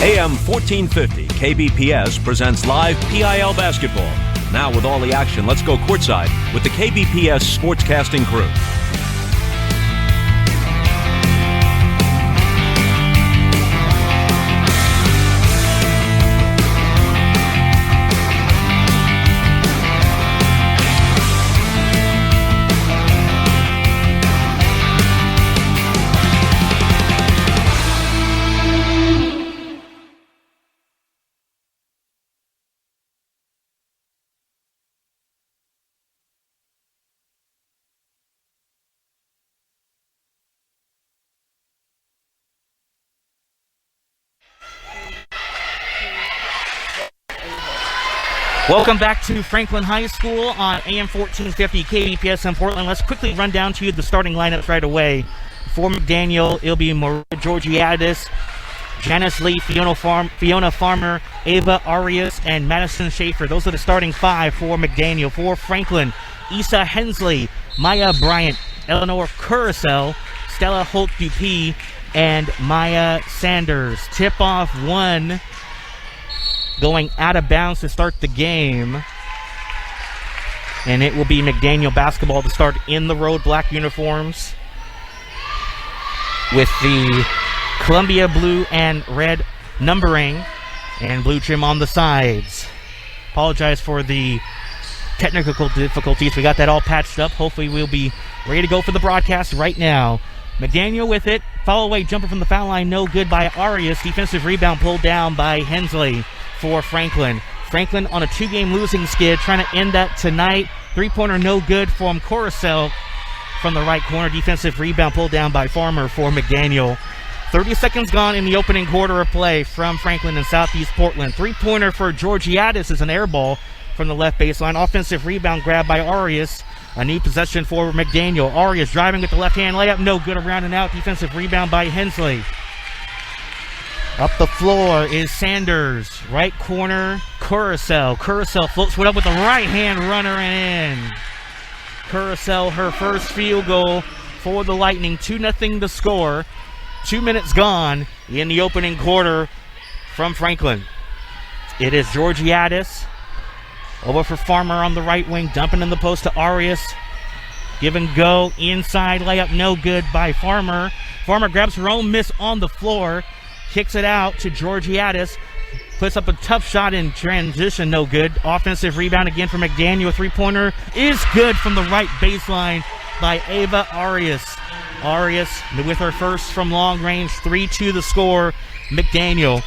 AM 1450 KBPS presents live PIL basketball. Now with all the action, let's go courtside with the KBPS sportscasting crew. Welcome back to Franklin High School on AM 1450 KBPS in Portland. Let's quickly run down to you the starting lineups right away. For McDaniel, it'll be Maria Georgiadis, Janice Lee, Fiona Farmer, Ava Arias, and Madison Schaefer. Those are the starting five for McDaniel. For Franklin, Issa Hensley, Maya Bryant, Eleanor Curacell, Stella Holt-Dupuis, and Maya Sanders. Tip-off one going out of bounds to start the game. And it will be McDaniel basketball to start in the road black uniforms with the Columbia blue and red numbering and blue trim on the sides. Apologize for the technical difficulties. We got that all patched up. Hopefully we'll be ready to go for the broadcast right now. McDaniel with it. Follow away jumper from the foul line. No good by Arias. Defensive rebound pulled down by Hensley for Franklin. Franklin on a two-game losing skid, trying to end that tonight. Three-pointer no good from Coruscant from the right corner. Defensive rebound pulled down by Farmer for McDaniel. 30 seconds gone in the opening quarter of play from Franklin in Southeast Portland. Three-pointer for Georgiadis is an air ball from the left baseline. Offensive rebound grab by Arias. A new possession for McDaniel. Arias driving with the left-hand layup. No good, around and out. Defensive rebound by Hensley. Up the floor is Sanders. Right corner, Curacell. Curacell floats one up with the right-hand runner and in. Curacell, her first field goal for the Lightning. 2-0 to score. 2 minutes gone in the opening quarter from Franklin. It is Georgiadis. Over for Farmer on the right wing. Dumping in the post to Arias. Give and go. Inside layup no good by Farmer. Farmer grabs her own miss on the floor. Kicks it out to Georgiadis. Puts up a tough shot in transition. No good. Offensive rebound again for McDaniel. Three-pointer is good from the right baseline by Ava Arias. Arias with her first from long range. 3-2 the score. McDaniel.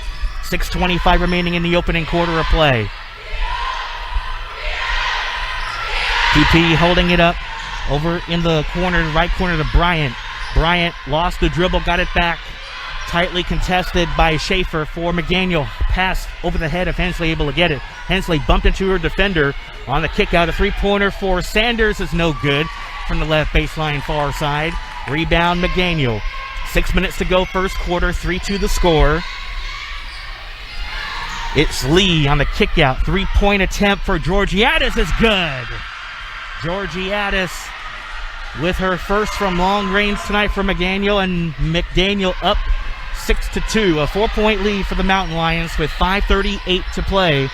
6:25 remaining in the opening quarter of play. DP holding it up over in the corner, right corner to Bryant. Bryant lost the dribble, got it back. Tightly contested by Schaefer for McDaniel. Pass over the head of Hensley, able to get it. Hensley bumped into her defender on the kick out. A three-pointer for Sanders is no good from the left baseline far side. Rebound McDaniel. 6 minutes to go first quarter, 3-2 the score. It's Lee on the kick out. Three-point attempt for Georgiadis is good. Georgiadis with her first from long range tonight for McDaniel, and McDaniel up 6-2. A 4-point lead for the Mountain Lions with 5:38 to play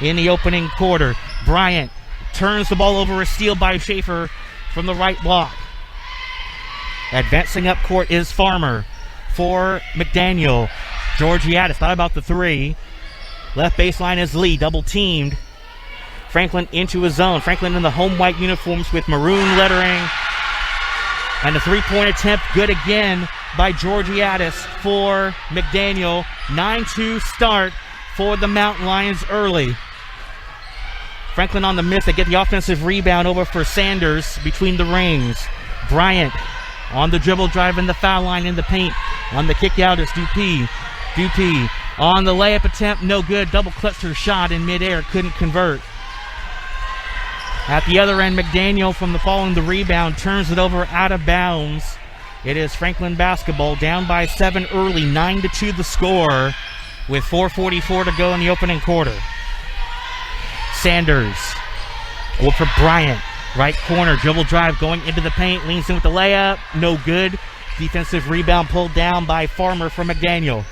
in the opening quarter. Bryant turns the ball over, a steal by Schaefer from the right block. Advancing up court is Farmer for McDaniel. Georgiadis thought about the three. Left baseline is Lee, double teamed. Franklin into his zone. Franklin in the home white uniforms with maroon lettering. And a three-point attempt, good again by Georgiadis for McDaniel. 9-2 start for the Mountain Lions early. Franklin on the miss. They get the offensive rebound over for Sanders between the rings. Bryant on the dribble, driving the foul line in the paint. On the kick out is Dupuis. Dupuis on the layup attempt, no good. Double clutched her shot in midair, couldn't convert. At the other end, McDaniel from the following the rebound turns it over out of bounds. It is Franklin basketball down by 7 early, 9-2 the score with 4:44 to go in the opening quarter. Sanders over for Bryant, right corner, dribble drive going into the paint, leans in with the layup, no good. Defensive rebound pulled down by Farmer for McDaniel.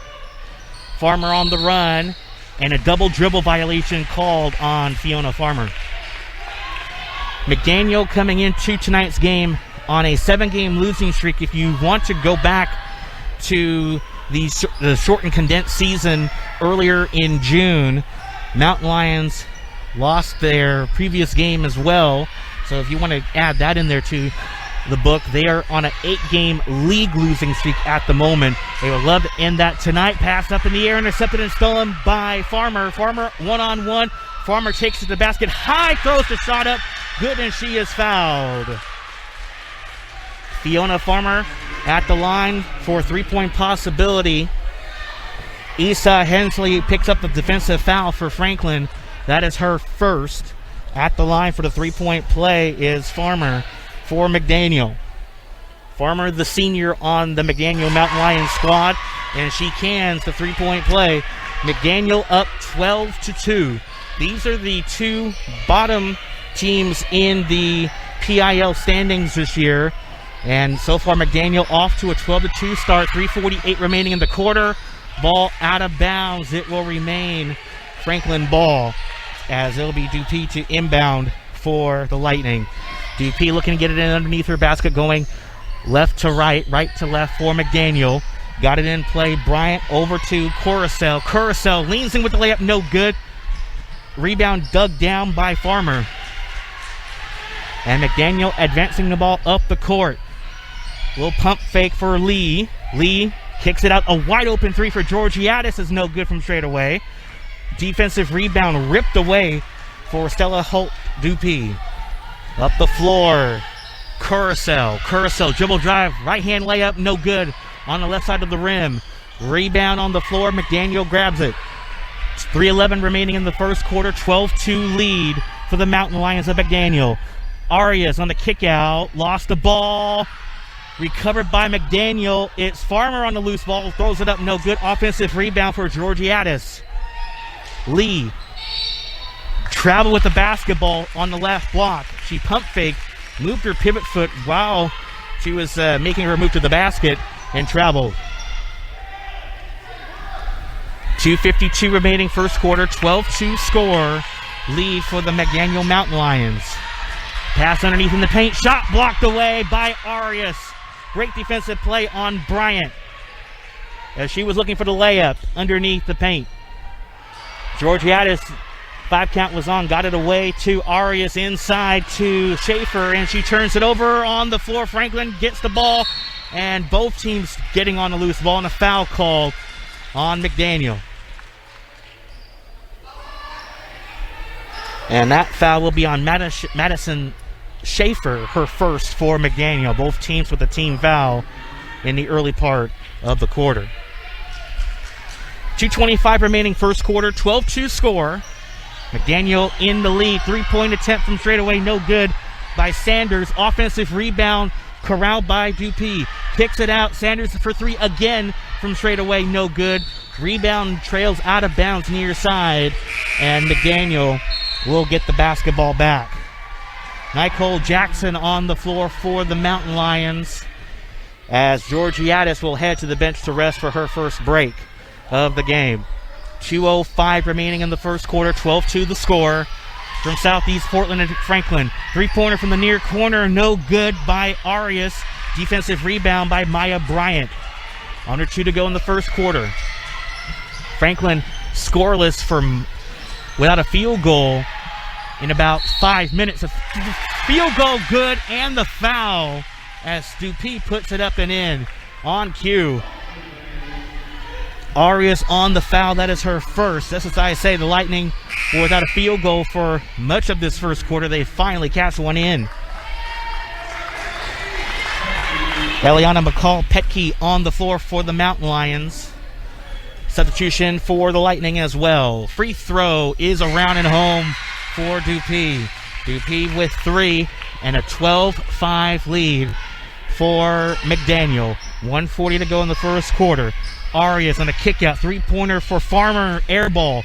Farmer on the run, and a double dribble violation called on Fiona Farmer. McDaniel coming into tonight's game on a 7-game losing streak. If you want to go back to the short and condensed season earlier in June, Mountain Lions lost their previous game as well. So if you want to add that in there to the book, they are on an 8-game league losing streak at the moment. They would love to end that tonight. Pass up in the air, intercepted and stolen by Farmer. Farmer one-on-one. Farmer takes it to the basket. High, throws the shot up. Good, and she is fouled. Fiona Farmer at the line for a 3-point possibility. Isa Hensley picks up the defensive foul for Franklin. That is her first. At the line for the 3-point play is Farmer for McDaniel. Farmer, the senior on the McDaniel Mountain Lions squad, and she cans the 3-point play. McDaniel up 12-2. These are the two bottom teams in the PIL standings this year. And so far, McDaniel off to a 12-2 start. 3:48 remaining in the quarter. Ball out of bounds. It will remain Franklin ball, as it'll be Dupuis to inbound for the Lightning. Dupuis looking to get it in underneath her basket, going left to right, right to left for McDaniel. Got it in play. Bryant over to Coruscant. Coruscant leans in with the layup. No good. Rebound dug down by Farmer. And McDaniel advancing the ball up the court. Little pump fake for Lee. Lee kicks it out. A wide open three for Georgiadis is no good from straight away. Defensive rebound ripped away for Stella Holt Dupuis. Up the floor. Curacao dribble drive. Right hand layup. No good on the left side of the rim. Rebound on the floor. McDaniel grabs it. 3:11 remaining in the first quarter. 12-2 lead for the Mountain Lions of McDaniel. Arias on the kick out. Lost the ball. Recovered by McDaniel. It's Farmer on the loose ball. Throws it up. No good. Offensive rebound for Georgiadis. Lee. Travel with the basketball on the left block. She pump faked. Moved her pivot foot while she was making her move to the basket and traveled. 2:52 remaining first quarter. 12-2 score. Lead for the McDaniel Mountain Lions. Pass underneath in the paint. Shot blocked away by Arias. Great defensive play on Bryant, as she was looking for the layup underneath the paint. Georgiadis, 5 count was on, got it away to Arias inside to Schaefer, and she turns it over on the floor. Franklin gets the ball, and both teams getting on the loose ball, and a foul called on McDaniel. And that foul will be on Madison Schaefer, her first for McDaniel. Both teams with a team foul in the early part of the quarter. 2:25 remaining first quarter. 12-2 score. McDaniel in the lead. 3-point attempt from straight away. No good by Sanders. Offensive rebound corralled by Dupuis. Kicks it out. Sanders for 3 again from straight away. No good. Rebound trails out of bounds near side. And McDaniel will get the basketball back. Nicole Jackson on the floor for the Mountain Lions, as Georgiadis will head to the bench to rest for her first break of the game. 2:05 remaining in the first quarter. 12-2 the score. From Southeast Portland and Franklin. 3-pointer from the near corner. No good by Arias. Defensive rebound by Maya Bryant. Under 2 to go in the first quarter. Franklin scoreless without a field goal in about 5 minutes. A field goal good, and the foul as Dupuis puts it up and in on cue. Arias on the foul. That is her first. That's what I say. The Lightning were without a field goal for much of this first quarter. They finally catch one in. Eliana McCall-Petke on the floor for the Mountain Lions. Substitution for the Lightning as well. Free throw is around and home for Dupuis. Dupuis with 3 and a 12-5 lead for McDaniel. 1:40 to go in the first quarter. Arias on a kick-out. 3-pointer for Farmer. Air ball.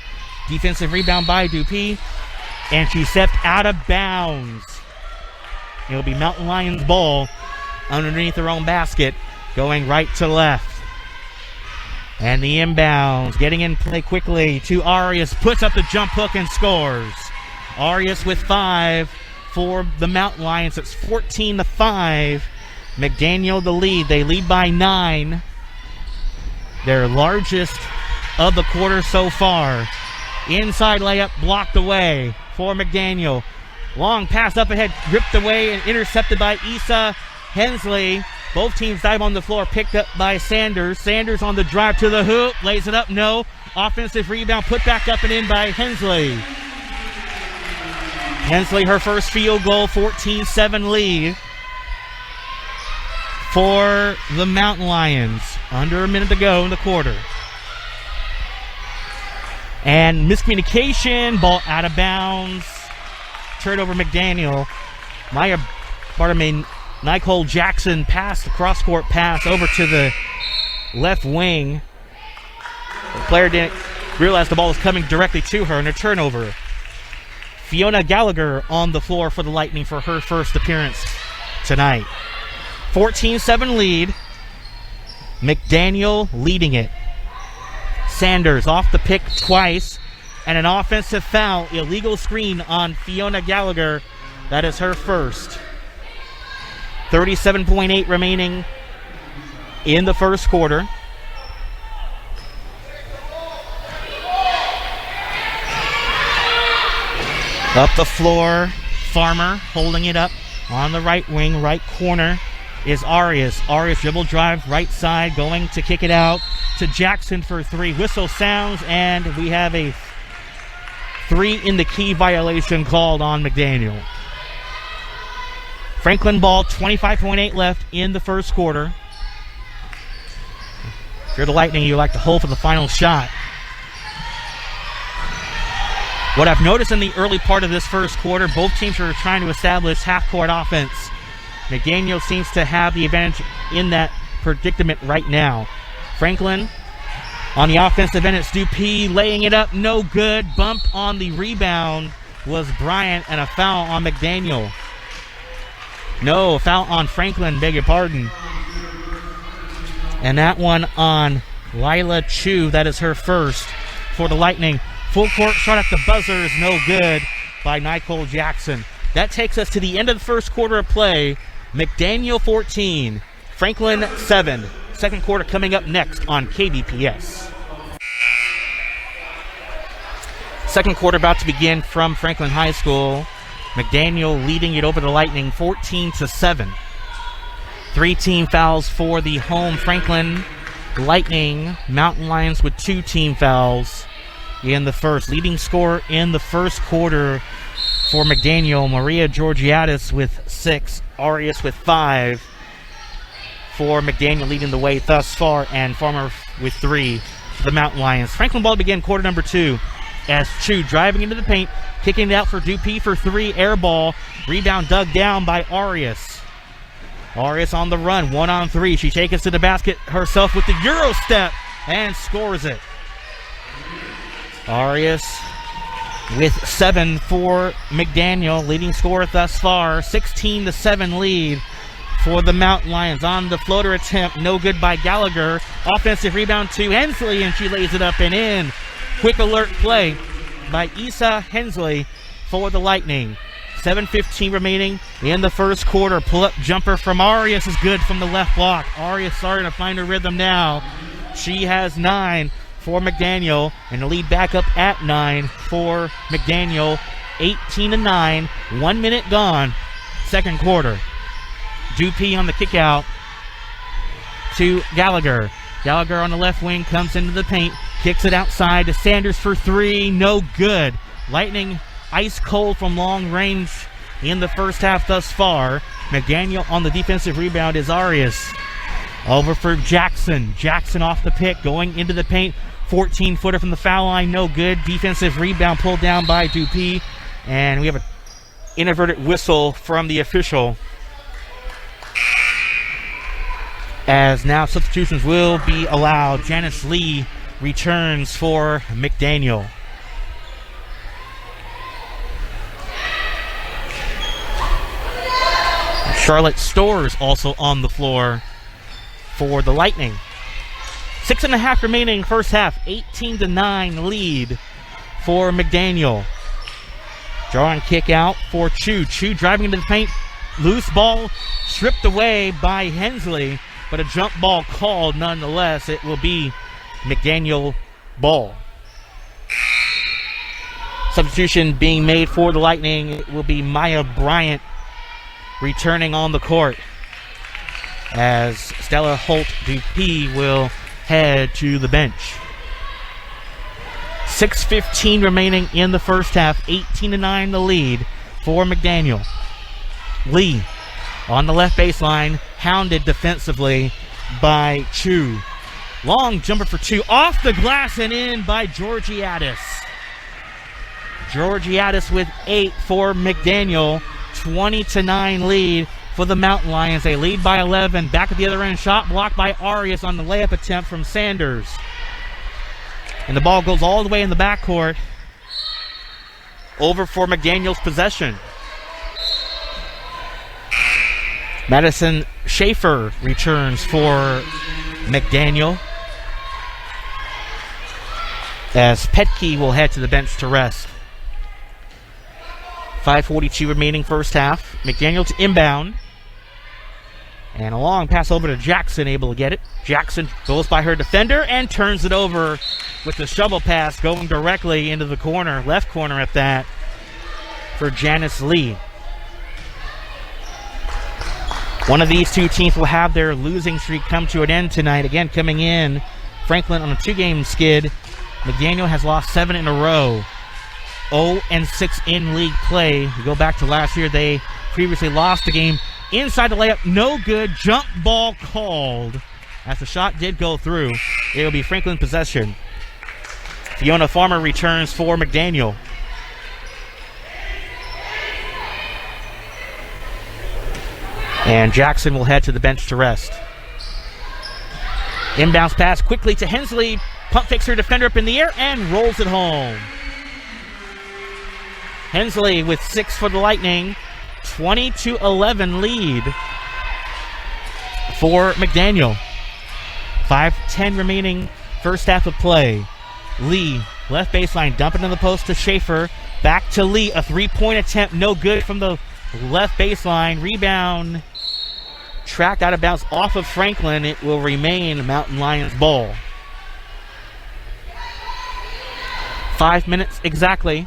Defensive rebound by Dupuis. And she stepped out of bounds. It'll be Mountain Lions ball underneath their own basket, going right to left. And the inbounds, getting in play quickly to Arias, puts up the jump hook and scores. Arias with 5 for the Mountain Lions. It's 14-5. McDaniel the lead. They lead by 9. Their largest of the quarter so far. Inside layup blocked away for McDaniel. Long pass up ahead, ripped away and intercepted by Issa Hensley. Both teams dive on the floor, picked up by Sanders. Sanders on the drive to the hoop, lays it up, no. Offensive rebound, put back up and in by Hensley. Hensley, her first field goal, 14-7 lead for the Mountain Lions. Under a minute to go in the quarter. And miscommunication, ball out of bounds. Turnover McDaniel. Nicole Jackson passed the cross-court pass over to the left wing. The player didn't realize the ball was coming directly to her, and a turnover. Fiona Gallagher on the floor for the Lightning for her first appearance tonight. 14-7 lead. McDaniel leading it. Sanders off the pick twice, and an offensive foul, illegal screen on Fiona Gallagher. That is her first. 37.8 remaining in the first quarter. Up the floor, Farmer holding it up on the right wing, right corner is Arias. Arias dribble drive, right side, going to kick it out to Jackson for 3. Whistle sounds, and we have a 3 in the key violation called on McDaniel. Franklin ball, 25.8 left in the first quarter. If you're the Lightning, you like to hold for the final shot. What I've noticed in the early part of this first quarter, both teams are trying to establish half-court offense. McDaniel seems to have the advantage in that predicament right now. Franklin on the offensive end, it's Dupuis laying it up, no good. Bump on the rebound was Bryant, and a foul on McDaniel. No, a foul on Franklin, beg your pardon. And that one on Lila Chu, that is her first for the Lightning. Full court shot at the buzzer is no good by Nicole Jackson. That takes us to the end of the first quarter of play. McDaniel 14, Franklin 7. Second quarter coming up next on KBPS. Second quarter about to begin from Franklin High School. McDaniel leading it over the Lightning 14-7. 3 team fouls for the home Franklin Lightning. Mountain Lions with 2 team fouls in the first. Leading scorer in the first quarter for McDaniel, Maria Georgiadis with 6, Arias with 5. For McDaniel leading the way thus far, and Farmer with 3 for the Mountain Lions. Franklin ball begin quarter number 2 as Chu driving into the paint, kicking it out for Dupuis for 3, air ball. Rebound dug down by Arias. Arias on the run, 1-on-3. She takes it to the basket herself with the Euro step and scores it. Arias with 7 for McDaniel, leading scorer thus far. 16-7 lead for the Mountain Lions. On the floater attempt, no good by Gallagher. Offensive rebound to Hensley, and she lays it up and in. Quick alert play by Issa Hensley for the Lightning. 7:15 remaining in the first quarter. Pull-up jumper from Arias is good from the left block. Arias starting to find her rhythm now. She has 9 for McDaniel, and the lead back up at 9 for McDaniel. 18-9, 1 minute gone, second quarter. Dupuis on the kick out to Gallagher. Gallagher on the left wing comes into the paint, kicks it outside to Sanders for 3, no good. Lightning ice cold from long range in the first half thus far. McDaniel on the defensive rebound is Arias. Over for Jackson. Jackson off the pick, going into the paint. 14-footer from the foul line, no good. Defensive rebound pulled down by Dupuis. And we have an inadvertent whistle from the official, as now substitutions will be allowed. Janice Lee returns for McDaniel. Charlotte Storrs also on the floor for the Lightning. 6.5 remaining first half. 18-9 lead for McDaniel. Drawing kick out for Chu. Chu driving into the paint. Loose ball stripped away by Hensley, but a jump ball called nonetheless. It will be McDaniel ball. Substitution being made for the Lightning. It will be Maya Bryant returning on the court as Stella Holt-Dupuis will head to the bench. 6:15 remaining in the first half. 18-9 the lead for McDaniel. Lee on the left baseline, hounded defensively by Chu. Long jumper for Chu, off the glass and in by Georgiadis. Georgiadis with 8 for McDaniel. 20-9 lead for the Mountain Lions. They lead by 11. Back at the other end, shot blocked by Arias on the layup attempt from Sanders. And the ball goes all the way in the backcourt. Over for McDaniel's possession. Madison Schaefer returns for McDaniel, as Petke will head to the bench to rest. 5:42 remaining first half. McDaniel to inbound. And a long pass over to Jackson, able to get it. Jackson goes by her defender and turns it over with the shovel pass going directly into the corner, left corner at that, for Janice Lee. One of these two teams will have their losing streak come to an end tonight. Again, coming in, Franklin on a 2-game skid. McDaniel has lost 7 in a row. 0-6 in league play. You go back to last year, they previously lost the game. Inside the layup, no good. Jump ball called. As the shot did go through, it will be Franklin possession. Fiona Farmer returns for McDaniel. And Jackson will head to the bench to rest. Inbounds pass quickly to Hensley. Pump fakes her defender up in the air and rolls it home. Hensley with 6 for the Lightning. 20-11 lead for McDaniel. 5:10 remaining first half of play. Lee, left baseline, dumping in the post to Schaefer. Back to Lee, a 3-point attempt, no good from the left baseline. Rebound tracked out of bounds off of Franklin. It will remain Mountain Lions ball. 5 minutes exactly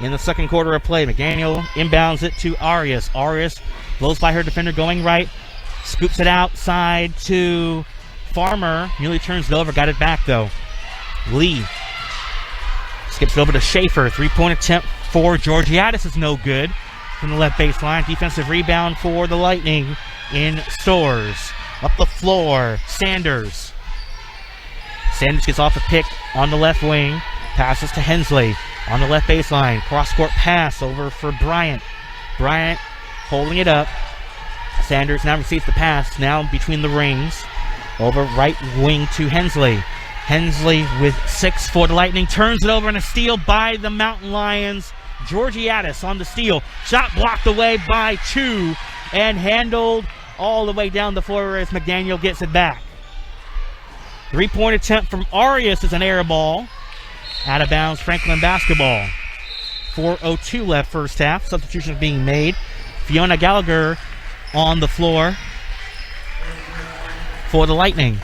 in the second quarter of play. McDaniel inbounds it to Arias. Arias blows by her defender going right. Scoops it outside to Farmer. Nearly turns it over. Got it back though. Lee skips it over to Schaefer. 3-point attempt for Georgiadis is no good from the left baseline. Defensive rebound for the Lightning in Stores. Up the floor, Sanders. Sanders gets off a pick on the left wing. Passes to Hensley on the left baseline. Cross-court pass over for Bryant. Bryant holding it up. Sanders now receives the pass, now between the rings. Over right wing to Hensley. Hensley with 6 for the Lightning. Turns it over and a steal by the Mountain Lions. Georgiadis on the steal. Shot blocked away by Chu and handled all the way down the floor as McDaniel gets it back. 3-point attempt from Arias is an air ball. Out of bounds, Franklin basketball. 4:02 left first half. Substitutions being made. Fiona Gallagher on the floor for the Lightning.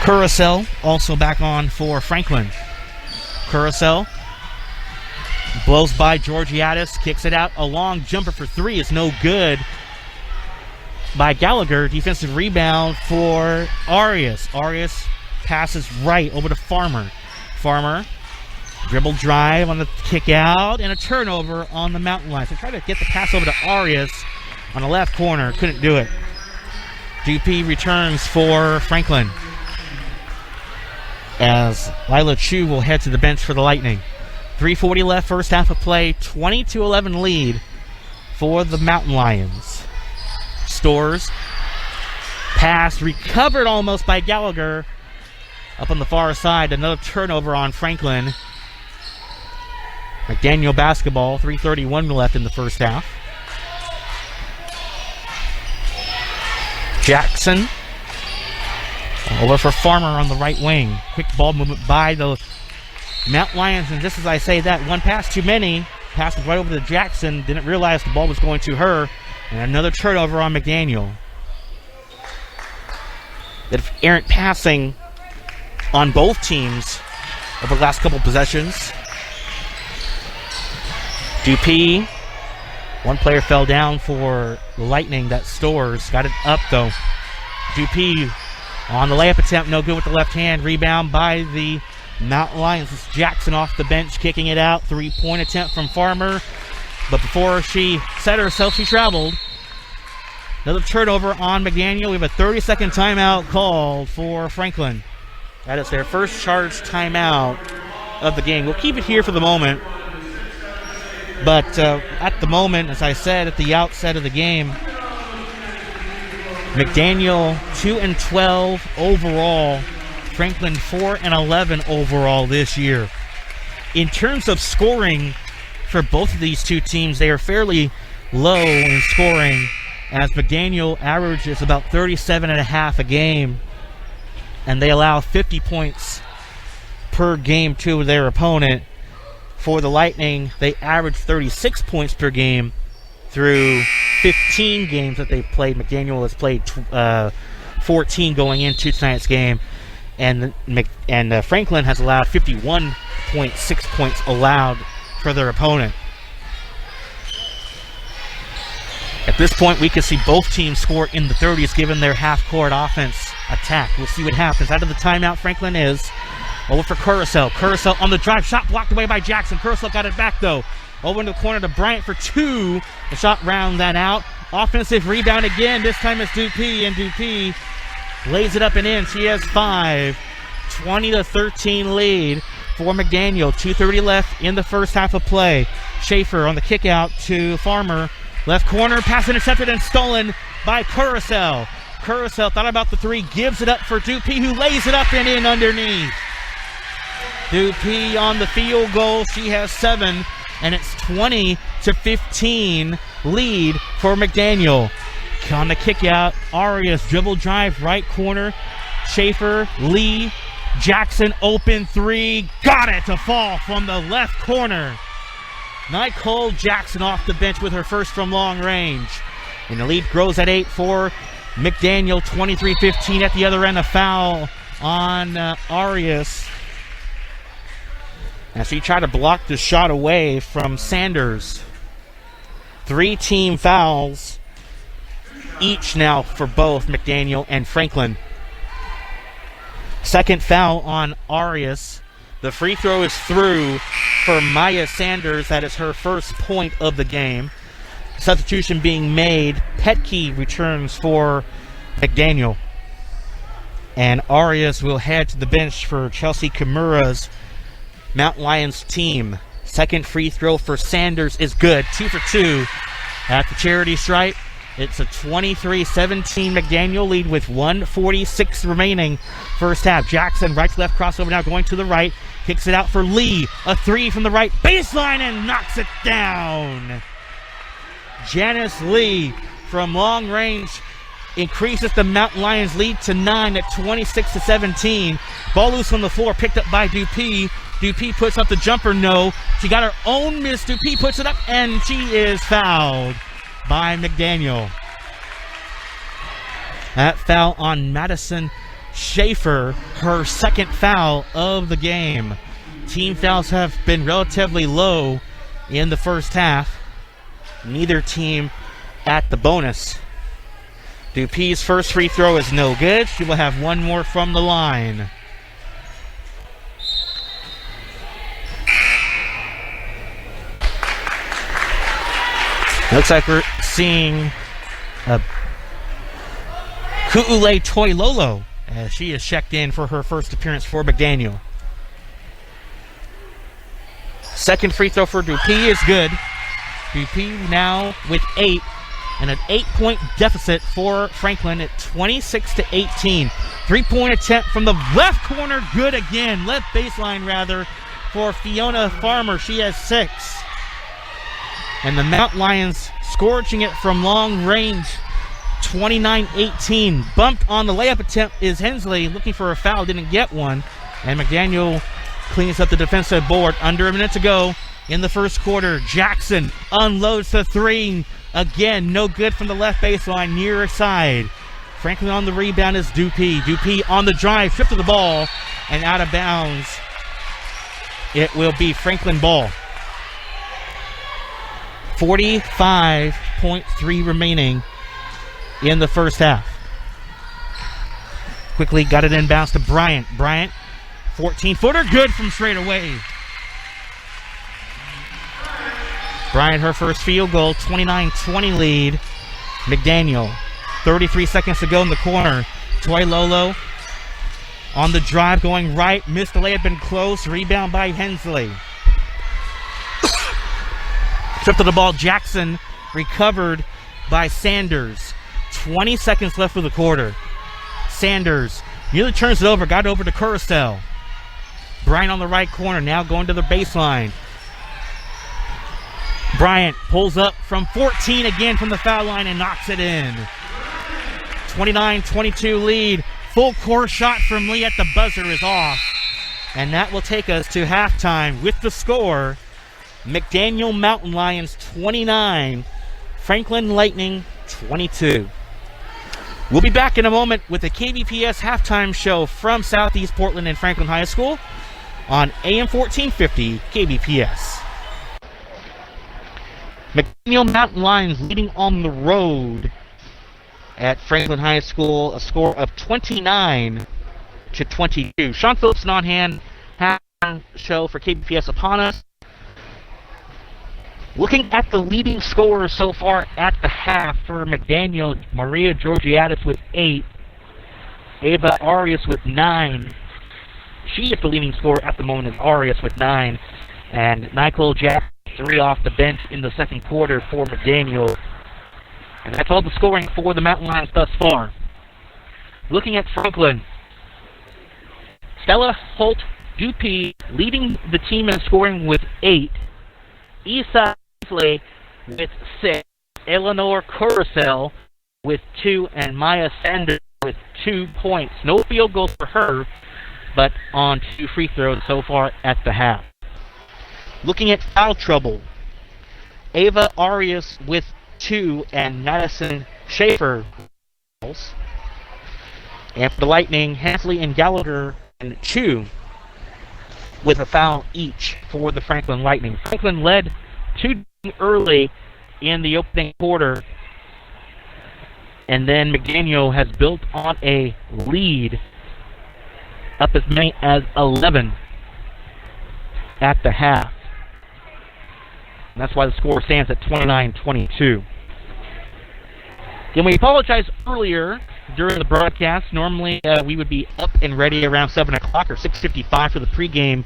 Curacell also back on for Franklin. Curacell blows by Georgiadis, kicks it out. A long jumper for 3 is no good by Gallagher. Defensive rebound for Arias. Arias passes right over to Farmer. Farmer, dribble drive on the kick out, and a turnover on the Mountain Lions. So try to get the pass over to Arias on the left corner. Couldn't do it. DP returns for Franklin, as Lila Chu will head to the bench for the Lightning. 3:40 left first half of play. 20-11 lead for the Mountain Lions. Stores. Pass recovered almost by Gallagher. Up on the far side, another turnover on Franklin. McDaniel basketball, 3:31 left in the first half. Jackson Over for Farmer on the right wing. Quick ball movement by the Mount Lions, and just as I say that, one pass too many. Passed right over to Jackson. Didn't realize the ball was going to her. And another turnover on McDaniel. The errant passing on both teams over the last couple possessions. Dupuis. One player fell down for Lightning. That Stores. Got it up though. Dupuis on the layup attempt. No good with the left hand. Rebound by the Mount Lions. It's Jackson off the bench kicking it out. 3-point attempt from Farmer. But before she set herself, she traveled. Another turnover on McDaniel. We have a 30-second timeout called for Franklin. That is their first charged timeout of the game. We'll keep it here for the moment. But at the moment, as I said at the outset of the game, McDaniel 2-12 overall. Franklin 4-11 overall this year. In terms of scoring for both of these two teams, they are fairly low in scoring, as McDaniel averages about 37.5 a game, and they allow 50 points per game to their opponent. For the Lightning, they average 36 points per game through 15 games that they've played. McDaniel has played 14 going into tonight's game. And Franklin has allowed 51.6 points allowed for their opponent. At this point, we can see both teams score in the 30s given their half-court offense attack. We'll see what happens. Out of the timeout, Franklin is over for Carousel. Carousel on the drive. Shot blocked away by Jackson. Carousel got it back, though. Over into the corner to Bryant for two. The shot rounds that out. Offensive rebound again. This time it's Dupuis, and Dupuis lays it up and in. She has 5. 20-13 lead for McDaniel. 2:30 left in the first half of play. Schaefer on the kick out to Farmer. Left corner, pass intercepted and stolen by Carousel. Carousel thought about the three, gives it up for Dupuis, who lays it up and in underneath. Dupuis on the field goal. She has 7, and it's 20-15 lead for McDaniel. On the kick out, Arias dribble drive, right corner. Schaefer, Lee, Jackson open three. Got it to fall from the left corner. Nicole Jackson off the bench with her first from long range. And the lead grows at 8 for McDaniel. 23-15 at the other end. A foul on Arias, as she tried to block the shot away from Sanders. 3 team fouls each now for both McDaniel and Franklin. Second foul on Arias. The free throw is through for Maya Sanders. That is her first point of the game. Substitution being made. Petke returns for McDaniel. And Arias will head to the bench for Chelsea Kimura's Mount Lions team. Second free throw for Sanders is good. 2 for 2 at the charity stripe. It's a 23-17 McDaniel lead with 1:46 remaining first half. Jackson right to left crossover now going to the right. Kicks it out for Lee. A 3 from the right baseline and knocks it down. Janice Lee from long range increases the Mount Lions lead to 9 at 26-17. Ball loose on the floor, picked up by Dupuis. Dupuis puts up the jumper, no. She got her own miss. Dupuis puts it up, and she is fouled by McDaniel. That foul on Madison Schaefer, her second foul of the game. Team fouls have been relatively low in the first half. Neither team at the bonus. Dupuis' first free throw is no good. She will have one more from the line. Looks like we're seeing Ku'ule Toilolo as she is checked in for her first appearance for McDaniel. Second free throw for Dupuis is good. Dupuis now with 8, and an 8-point deficit for Franklin at 26-18. 3-point attempt from the left corner, good again. Left baseline rather for Fiona Farmer. She has 6. And the Mount Lions scorching it from long range. 29-18. Bumped on the layup attempt is Hensley, looking for a foul, didn't get one. And McDaniel cleans up the defensive board. Under a minute to go in the first quarter. Jackson unloads the three. Again, no good from the left baseline, near side. Franklin on the rebound is Dupuis. Dupuis on the drive, stripped of the ball, and out of bounds. It will be Franklin ball. 45.3 remaining in the first half. Quickly got it inbounds to Bryant. Bryant, 14-footer, good from straight away. Bryant, her first field goal, 29-20 lead. McDaniel, 33 seconds to go in the corner. Toy Lolo on the drive, going right, missed the layup and close. Rebound by Hensley. Trip to the ball, Jackson recovered by Sanders. 20 seconds left of the quarter. Sanders nearly turns it over, got it over to Carousel. Bryant on the right corner, now going to the baseline. Bryant pulls up from 14 again from the foul line and knocks it in. 29-22 lead. Full court shot from Lee at the buzzer is off. And that will take us to halftime with the score. McDaniel Mountain Lions 29, Franklin Lightning 22. We'll be back in a moment with the KBPS halftime show from Southeast Portland and Franklin High School on AM 1450 KBPS. McDaniel Mountain Lions leading on the road at Franklin High School, a score of 29-22. Sean Phillips on hand, halftime show for KBPS upon us. Looking at the leading scorers so far at the half for McDaniel, Maria Georgiadis with 8, Ava Arias with 9. She is the leading scorer at the moment, is Arias with 9. And Nicole Jackson, 3 off the bench in the second quarter for McDaniel. And that's all the scoring for the Mountain Lions thus far. Looking at Franklin, Stella Holt Dupuis leading the team in scoring with 8. Isa with 6, Eleanor Carousel with 2, and Maya Sanders with 2 points. No field goals for her, but on 2 free throws so far at the half. Looking at foul trouble, Ava Arias with 2 and Madison Schaefer. And for the Lightning, Hansley and Gallagher and 2 with a foul each for the Franklin Lightning. Franklin led 2 early in the opening quarter, and then McDaniel has built on a lead up as many as 11 at the half. And that's why the score stands at 29-22. And we apologize earlier during the broadcast. Normally we would be up and ready around 7 o'clock or 6:55 for the pregame,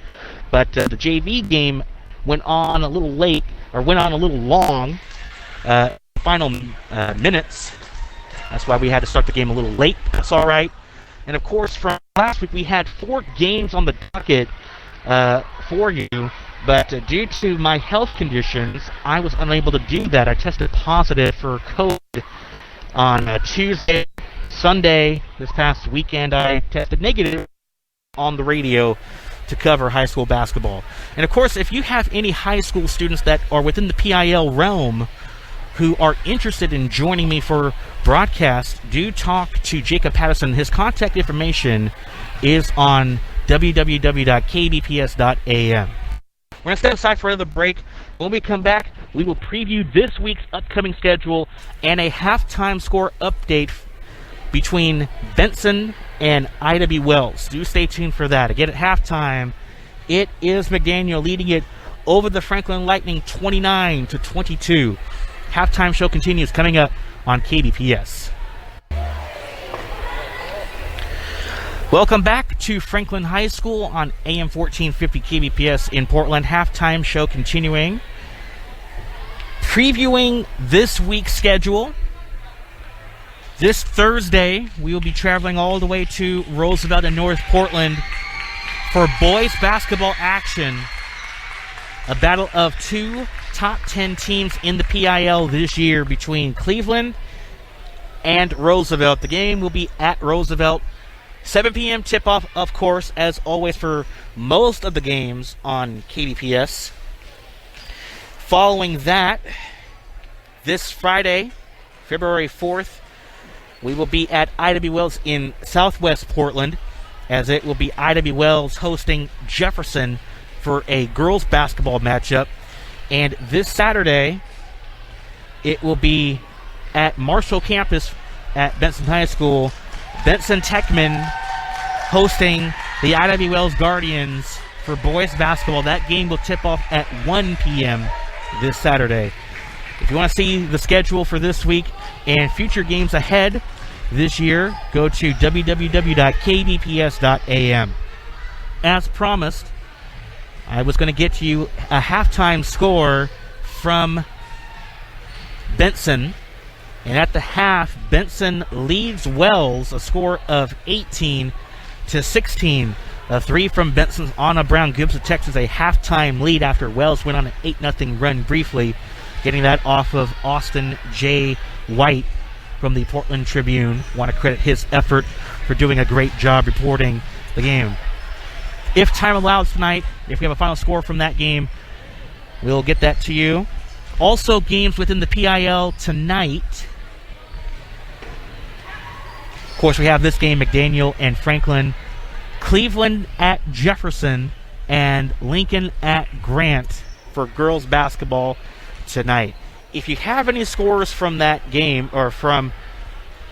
but the JV game went on a little late, or went on a little long, final minutes. That's why we had to start the game a little late. That's all right. And of course, from last week we had 4 games on the docket for you, but due to my health conditions, I was unable to do that. I tested positive for COVID on Tuesday, Sunday. This past weekend, I tested negative on the radio to cover high school basketball. And of course, if you have any high school students that are within the PIL realm who are interested in joining me for broadcast, do talk to Jacob Patterson. His contact information is on www.kbps.am. We're going to step aside for another break. When we come back, we will preview this week's upcoming schedule and a halftime score update between Benson and I.W. Wells. Do stay tuned for that. Again, at halftime, it is McDaniel leading it over the Franklin Lightning 29-22. Halftime show continues coming up on KBPS. Welcome back to Franklin High School on AM 1450 KBPS in Portland. Halftime show continuing. Previewing this week's schedule. This Thursday, we will be traveling all the way to Roosevelt and North Portland for boys basketball action. A battle of 2 top 10 teams in the PIL this year between Cleveland and Roosevelt. The game will be at Roosevelt. 7 p.m. tip-off, of course, as always for most of the games on KBPS. Following that, this Friday, February 4th, we will be at IW Wells in Southwest Portland, as it will be IW Wells hosting Jefferson for a girls basketball matchup. And this Saturday, it will be at Marshall campus at Benson High School. Benson Techman hosting the IW Wells Guardians for boys basketball. That game will tip off at 1 p.m. this Saturday. If you want to see the schedule for this week and future games ahead this year, go to www.kbps.am. As promised, I was going to get you a halftime score from Benson. And at the half, Benson leads Wells a score of 18-16. A three from Benson's Anna Brown gives the Texans a halftime lead after Wells went on an 8-0 run briefly, getting that off of Austin J. White from the Portland Tribune. Want to credit his effort for doing a great job reporting the game. If time allows tonight, if we have a final score from that game, we'll get that to you. Also, games within the PIL tonight. Of course, we have this game, McDaniel and Franklin. Cleveland at Jefferson and Lincoln at Grant for girls basketball tonight. If you have any scores from that game or from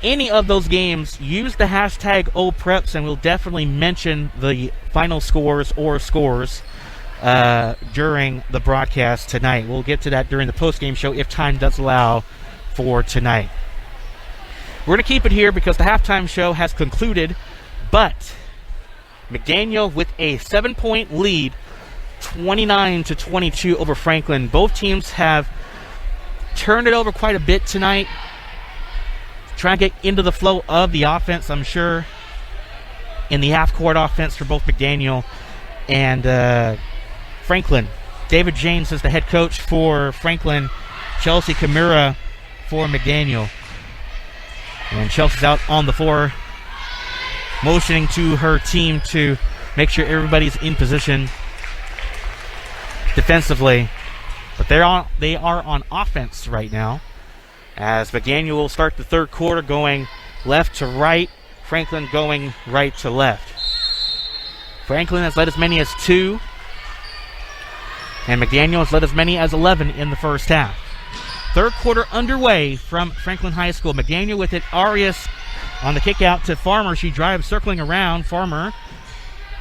any of those games, use the hashtag OPreps and we'll definitely mention the final scores or scores during the broadcast tonight. We'll get to that during the post-game show if time does allow for tonight. We're going to keep it here because the halftime show has concluded, but McDaniel with a 7-point lead, 29-22 over Franklin. Both teams have turned it over quite a bit tonight. Trying to get into the flow of the offense, I'm sure, in the half-court offense for both McDaniel and Franklin. David James is the head coach for Franklin. Chelsea Kimura for McDaniel. And Chelsea's out on the floor, motioning to her team to make sure everybody's in position defensively. But they are on offense right now, as McDaniel will start the third quarter going left to right, Franklin going right to left. Franklin has led as many as 2, and McDaniel has led as many as 11 in the first half. Third quarter underway from Franklin High School. McDaniel with it. Arias on the kick out to Farmer. She drives circling around. Farmer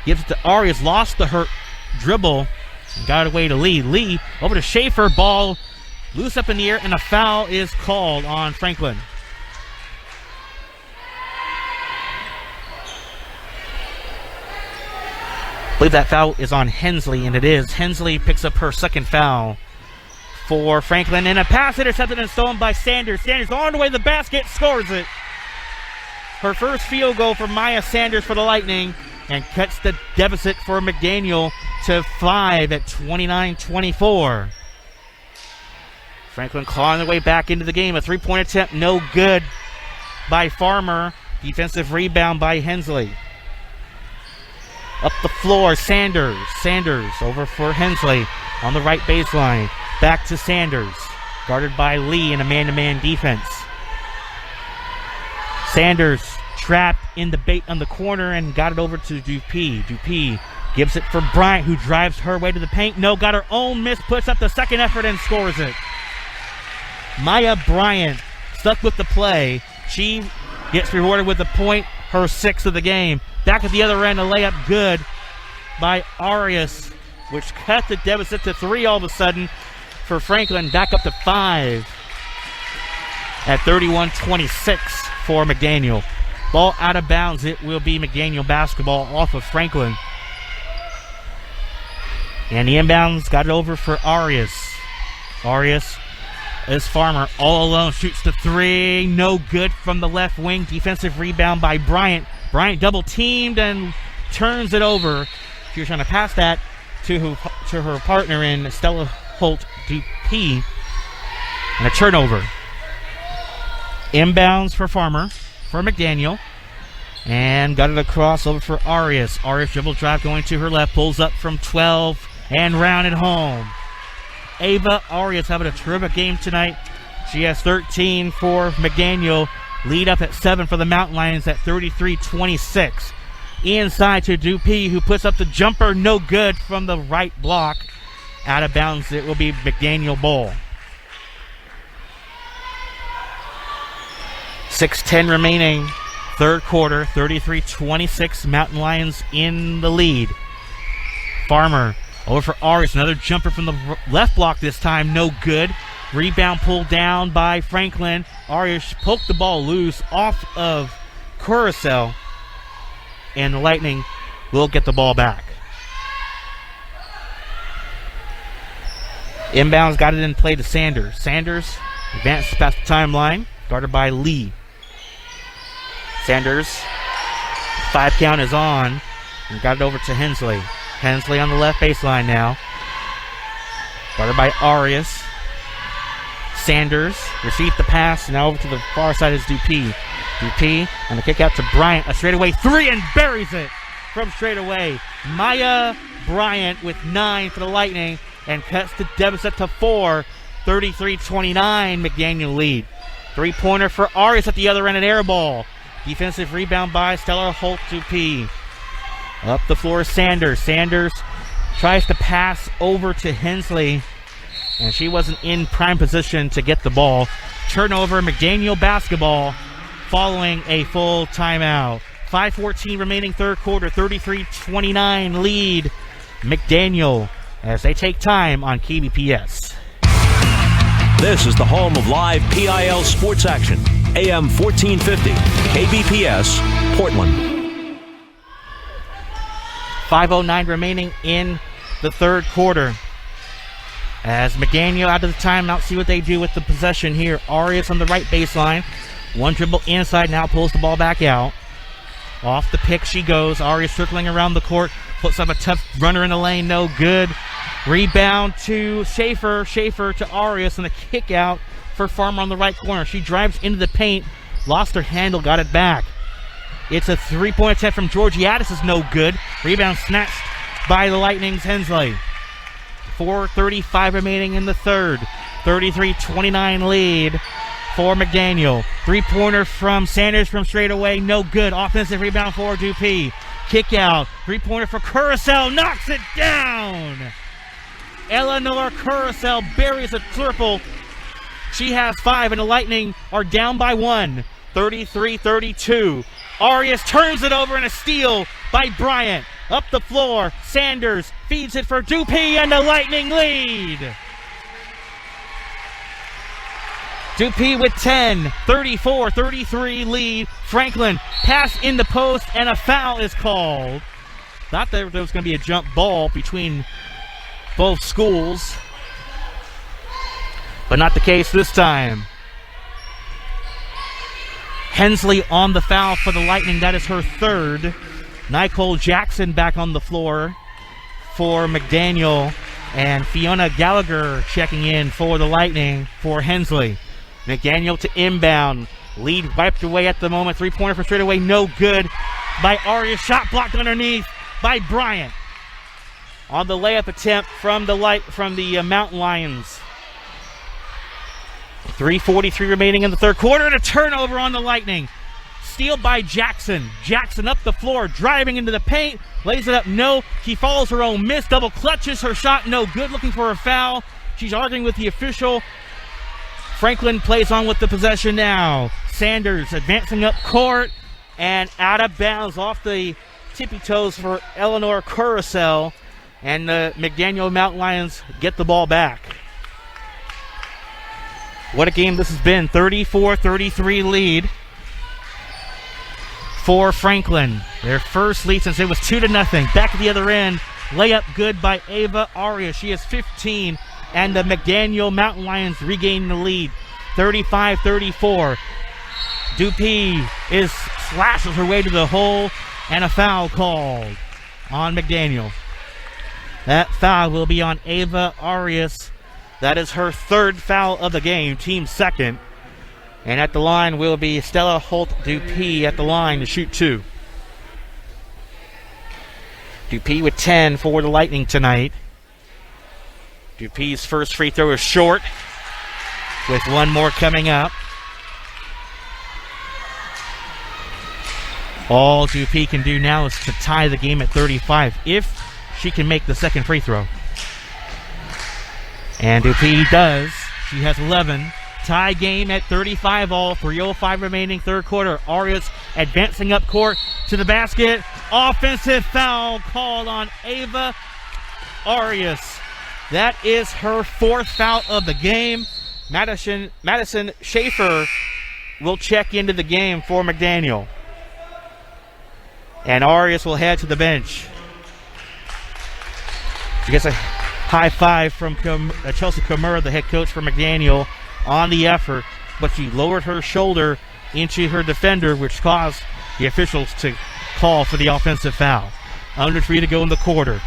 gives it to Arias. Lost the dribble. And got it away to Lee. Lee over to Schaefer. Ball loose up in the air, and a foul is called on Franklin. I believe that foul is on Hensley, and it is. Hensley picks up her second foul for Franklin, and a pass intercepted and stolen by Sanders. Sanders on the way to the basket, scores it. Her first field goal for Maya Sanders for the Lightning, and cuts the deficit for McDaniel to 5 at 29-24. Franklin clawing their way back into the game. A three-point attempt, no good by Farmer. Defensive rebound by Hensley. Up the floor, Sanders. Sanders over for Hensley on the right baseline. Back to Sanders, guarded by Lee in a man-to-man defense. Sanders trapped in the bait on the corner and got it over to Dupuis. Dupuis gives it for Bryant, who drives her way to the paint. No, got her own miss, puts up the second effort and scores it. Maya Bryant stuck with the play. She gets rewarded with a point, her 6th of the game. Back at the other end, a layup good by Arias, which cut the deficit to 3 all of a sudden for Franklin, back up to 5 at 31-26 for McDaniel. Ball out of bounds. It will be McDaniel basketball off of Franklin. And the inbounds got it over for Arias. Arias is Farmer all alone, shoots the 3. No good from the left wing. Defensive rebound by Bryant. Bryant double teamed and turns it over. She was trying to pass that to her partner in Stella Holt Dupuis, and a turnover. Inbounds for Farmer, for McDaniel. And got it across over for Arias. Arias dribble drive going to her left, pulls up from 12 and rounded home. Ava Arias having a terrific game tonight. She has 13 for McDaniel. Lead up at 7 for the Mountain Lions at 33-26. Inside to Dupuis, who puts up the jumper, no good from the right block. Out of bounds, it will be McDaniel ball. 6:10 remaining, third quarter, 33-26. Mountain Lions in the lead. Farmer over for Arias, another jumper from the left block this time, no good. Rebound pulled down by Franklin. Arias poked the ball loose off of Curacao, and the Lightning will get the ball back. Inbounds got it in play to Sanders. Sanders advances past the timeline, guarded by Lee. Sanders, 5 count is on, and got it over to Hensley. Hensley on the left baseline now, guarded by Arias. Sanders received the pass, now over to the far side is Dupuis. Dupuis and the kick out to Bryant. A straightaway 3 and buries it from straightaway. Maya Bryant with 9 for the Lightning and cuts the deficit to 4. 33-29, McDaniel lead. 3-pointer for Arias at the other end, an air ball. Defensive rebound by Stella Holt Dupuis. Up the floor, Sanders. Sanders tries to pass over to Hensley, and she wasn't in prime position to get the ball. Turnover, McDaniel basketball following a full timeout. 5:14 remaining third quarter, 33-29 lead. McDaniel as they take time on KBPS. This is the home of live PIL sports action. AM 1450, KBPS, Portland. 5:09 remaining in the third quarter. As McDaniel out of the timeout, see what they do with the possession here. Arias on the right baseline. One dribble inside, now pulls the ball back out. Off the pick she goes. Arias circling around the court. Puts up a tough runner in the lane, no good. Rebound to Schaefer. Schaefer to Arias, and a kick out for Farmer on the right corner. She drives into the paint. Lost her handle, got it back. It's a 3-point attempt from Georgiadis, is no good. Rebound snatched by the Lightning's Hensley. 4:35 remaining in the third. 33-29 lead for McDaniel. 3-pointer from Sanders from straight away, no good. Offensive rebound for Dupuis. Kick out. 3-pointer for Curacao, knocks it down. Eleanor Curacao buries a triple. She has 5, and the Lightning are down by 1. 33-32. Arias turns it over, and a steal by Bryant. Up the floor, Sanders feeds it for Dupuis, and the Lightning lead. Dupuis with 10, 34-33 lead. Franklin pass in the post, and a foul is called. Thought there was going to be a jump ball between both schools, but not the case this time. Hensley on the foul for the Lightning. That is her third. Nicole Jackson back on the floor for McDaniel, and Fiona Gallagher checking in for the Lightning for Hensley. McDaniel to inbound. Lead wiped away at the moment. 3-pointer for straightaway, no good by Arias. Shot blocked underneath by Bryant. On the layup attempt from the Mountain Lions. 3:43 remaining in the third quarter, and a turnover on the Lightning. Steal by Jackson. Jackson up the floor, driving into the paint, lays it up, no. She follows her own miss, double clutches her shot, no good, looking for a foul. She's arguing with the official. Franklin plays on with the possession now. Sanders advancing up court, and out of bounds off the tippy toes for Eleanor Curacao, and the McDaniel Mountain Lions get the ball back. What a game this has been. 34-33 lead for Franklin. Their first lead since it was 2-0. Back at the other end. Layup good by Ava Arias. She has 15. And the McDaniel Mountain Lions regain the lead. 35-34. Dupuis slashes her way to the hole, and a foul called on McDaniel. That foul will be on Ava Arias. That is her third foul of the game, team second. And at the line will be Stella Holt-Dupuy at the line to shoot 2. Dupuy with 10 for the Lightning tonight. Dupuy's first free throw is short, with one more coming up. All Dupuy can do now is to tie the game at 35 if she can make the second free throw. And Dupuy does. She has 11. Tie game at 35 all. 3:05 remaining third quarter. Arias advancing up court to the basket. Offensive foul called on Ava Arias. That is her 4th foul of the game. Madison Schaefer will check into the game for McDaniel. And Arias will head to the bench. She gets a high five from Chelsea Kimura, the head coach for McDaniel, on the effort, but she lowered her shoulder into her defender, which caused the officials to call for the offensive foul. Under 3 to go in the quarter.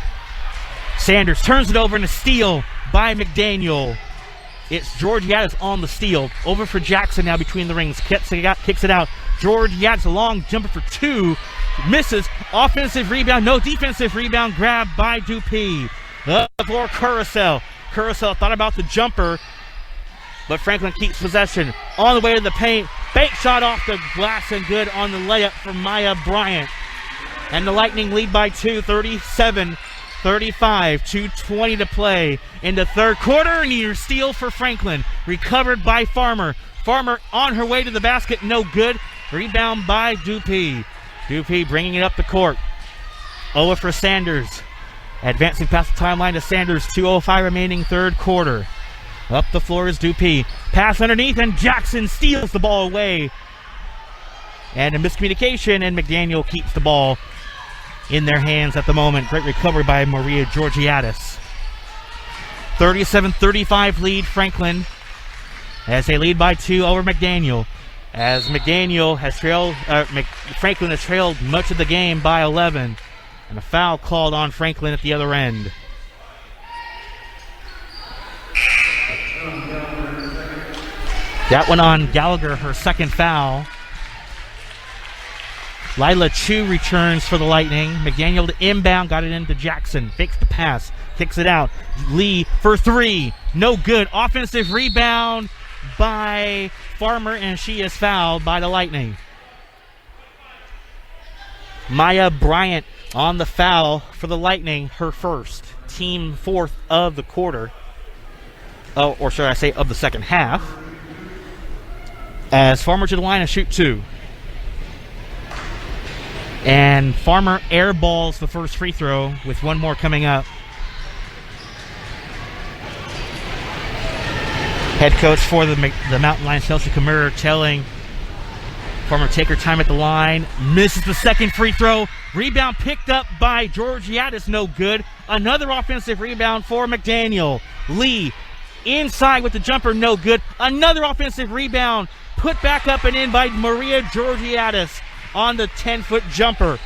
Sanders turns it over and a steal by McDaniel. It's Georgiadis on the steal. Over for Jackson now between the rings. Kicks it out. Georgiadis a long jumper for 2. Misses. Offensive rebound. No defensive rebound. Grabbed by Dupuy. Up for Carousel. Carousel thought about the jumper, but Franklin keeps possession. On the way to the paint. Bank shot off the glass and good on the layup from Maya Bryant. And the Lightning lead by 2, 37-35, 2:20 to play in the third quarter. Near steal for Franklin. Recovered by Farmer. Farmer on her way to the basket. No good. Rebound by Dupuy. Dupuy bringing it up the court. Over for Sanders. Advancing past the timeline to Sanders. 2:05 remaining third quarter. Up the floor is Dupuy. Pass underneath and Jackson steals the ball away. And a miscommunication, and McDaniel keeps the ball in their hands at the moment. Great recovery by Maria Georgiadis. 37-35 lead Franklin as they lead by 2 over McDaniel. As McDaniel has trailed, Franklin has trailed much of the game by 11. And a foul called on Franklin at the other end. That one on Gallagher, her second foul. Lila Chu returns for the Lightning. McDaniel to inbound, got it into Jackson. Fakes the pass, kicks it out. Lee for 3, no good. Offensive rebound by Farmer, and she is fouled by the Lightning. Maya Bryant on the foul for the Lightning, her first. Team 4th of the quarter. Oh, or should I say of the second half. As Farmer to the line and shoot 2. And Farmer airballs the first free throw with one more coming up. Head coach for the Mountain Lions, Chelsea Kimura, telling Farmer take her time at the line. Misses the second free throw. Rebound picked up by Georgiadis, no good. Another offensive rebound for McDaniel. Lee inside with the jumper, no good. Another offensive rebound put back up and in by Maria Georgiadis on the 10-foot jumper.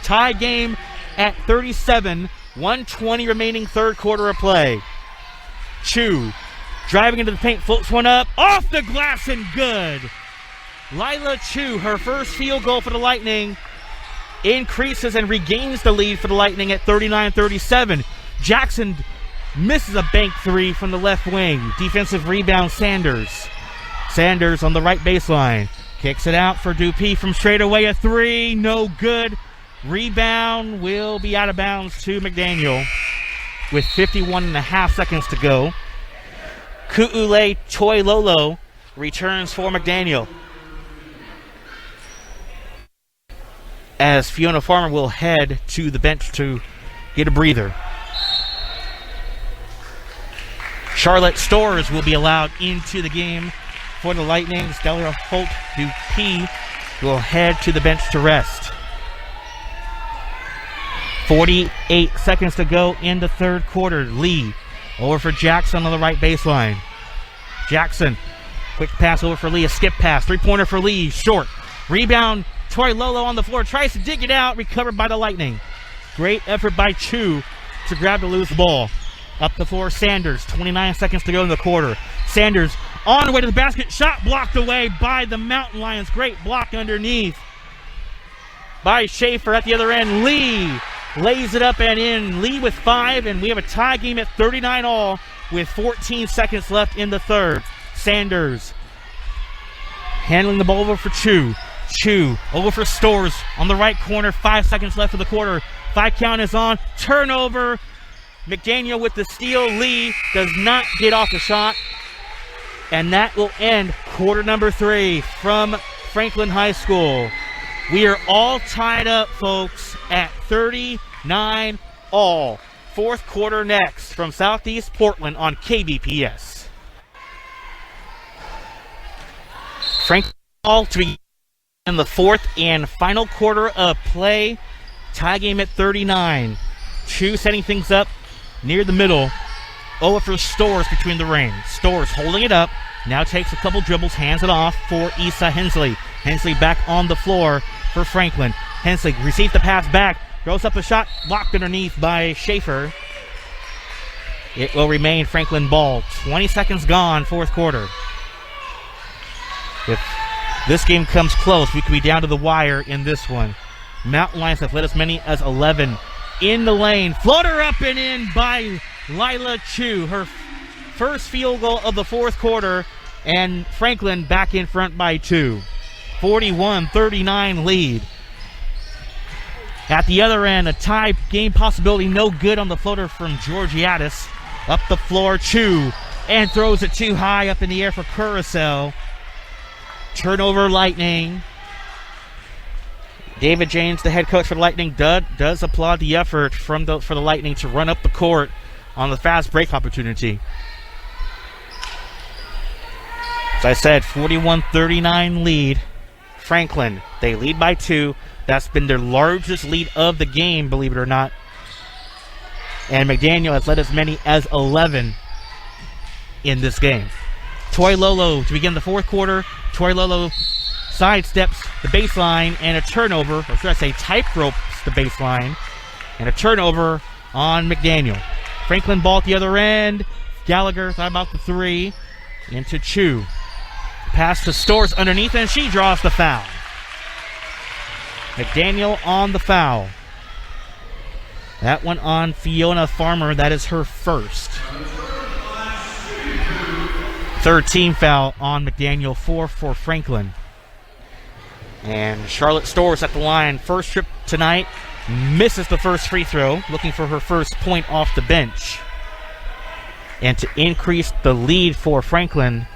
Tie game at 37, 1:20 remaining third quarter of play. Chu driving into the paint, floats one up, off the glass and good. Lila Chu, her first field goal for the Lightning, increases and regains the lead for the Lightning at 39-37. Jackson misses a bank 3 from the left wing. Defensive rebound, Sanders. Sanders on the right baseline. Kicks it out for Dupuy from straight away, a 3, no good. Rebound will be out of bounds to McDaniel with 51.5 seconds to go. Ku'ule Toilolo returns for McDaniel, as Fiona Farmer will head to the bench to get a breather. Charlotte Storrs will be allowed into the game for the Lightning. Stella Holt-Dupuy will head to the bench to rest. 48 seconds to go in the third quarter. Lee over for Jackson on the right baseline. Jackson, quick pass over for Lee, a skip pass. 3-pointer for Lee, short. Rebound, Troy Lolo on the floor, tries to dig it out, recovered by the Lightning. Great effort by Chu to grab the loose ball. Up the floor, Sanders, 29 seconds to go in the quarter. Sanders on the way to the basket. Shot blocked away by the Mountain Lions. Great block underneath by Schaefer at the other end. Lee lays it up and in. Lee with 5, and we have a tie game at 39 all with 14 seconds left in the third. Sanders handling the ball over for Chu. Chu over for Stores on the right corner. 5 seconds left of the quarter. 5 count is on. Turnover. McDaniel with the steal. Lee does not get off the shot. And that will end quarter number 3 from Franklin High School. We are all tied up, folks, at 39 all. Fourth quarter next from Southeast Portland on KBPS. Franklin ball to be in the fourth and final quarter of play. Tie game at 39. Chu setting things up near the middle. Over for Stores between the rings. Stores holding it up. Now takes a couple dribbles, hands it off for Issa Hensley. Hensley back on the floor for Franklin. Hensley receives the pass back. Throws up a shot, blocked underneath by Schaefer. It will remain Franklin ball. 20 seconds gone, fourth quarter. If this game comes close, we could be down to the wire in this one. Mountain Lions have led as many as 11 in the lane. Floater up and in by Lila Chu. Her first field goal of the fourth quarter, and Franklin back in front by 2. 41-39 lead. At the other end, a tie game possibility, no good on the floater from Georgiadis. Up the floor, Chu, and throws it too high up in the air for Curacao. Turnover, Lightning. David James, the head coach for the Lightning, does applaud the effort for the Lightning to run up the court on the fast break opportunity. As I said, 41-39 lead. Franklin, they lead by 2. That's been their largest lead of the game, believe it or not. And McDaniel has led as many as 11 in this game. Toy Lolo to begin the fourth quarter. Toy Lolo sidesteps the baseline and a turnover, or should I say tightropes the baseline, and a turnover on McDaniel. Franklin ball at the other end. Gallagher thought about the 3. Into Chu. Pass to Stores underneath, and she draws the foul. McDaniel on the foul. That one on Fiona Farmer. That is her first. Third team foul on McDaniel, 4 for Franklin. And Charlotte Stores at the line. First trip tonight. Misses the first free throw. Looking for her first point off the bench. And to increase the lead for Franklin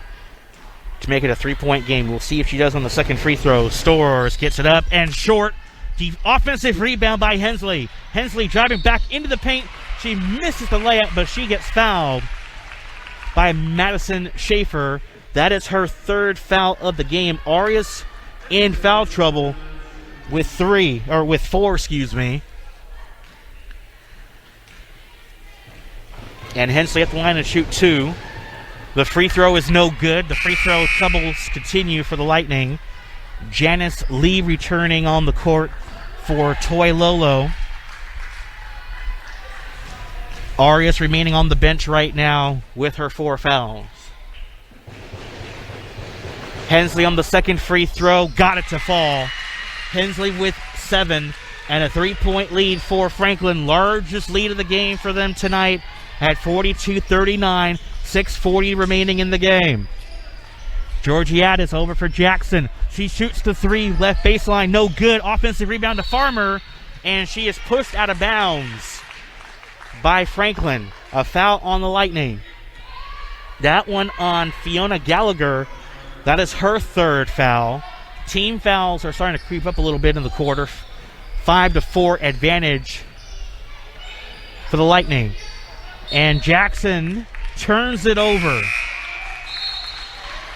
to make it a 3-point game. We'll see if she does on the second free throw. Stores gets it up and short. The offensive rebound by Hensley. Hensley driving back into the paint. She misses the layup, but she gets fouled by Madison Schaefer. That is her third foul of the game. Arias in foul trouble with 4, excuse me. And Hensley at the line to shoot 2. The free throw is no good. The free throw troubles continue for the Lightning. Janice Lee returning on the court for Toy Lolo. Arias remaining on the bench right now with her 4 fouls. Hensley on the second free throw. Got it to fall. Hensley with 7 and a 3-point lead for Franklin. Largest lead of the game for them tonight at 42-39. 6:40 remaining in the game. Georgiadis over for Jackson. She shoots the 3, left baseline, no good. Offensive rebound to Farmer, and she is pushed out of bounds by Franklin. A foul on the Lightning. That one on Fiona Gallagher. That is her third foul. Team fouls are starting to creep up a little bit in the quarter. 5-4 advantage for the Lightning. And Jackson turns it over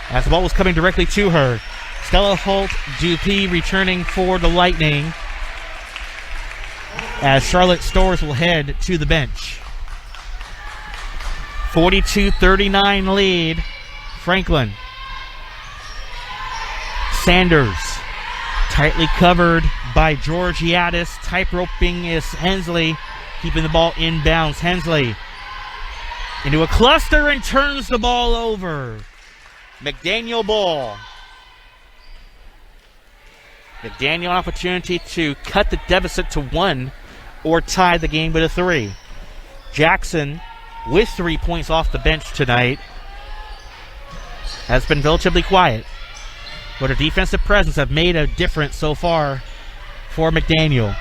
as the ball was coming directly to her. Stella Holt Dupuy returning for the Lightning as Charlotte Stores will head to the bench. 42-39 lead, Franklin. Sanders tightly covered by Georgiadis. Tight-roping is Hensley, keeping the ball inbounds. Hensley into a cluster and turns the ball over. McDaniel ball. McDaniel an opportunity to cut the deficit to 1 or tie the game with a 3. Jackson, with 3 points off the bench tonight, has been relatively quiet, but her defensive presence have made a difference so far for McDaniel.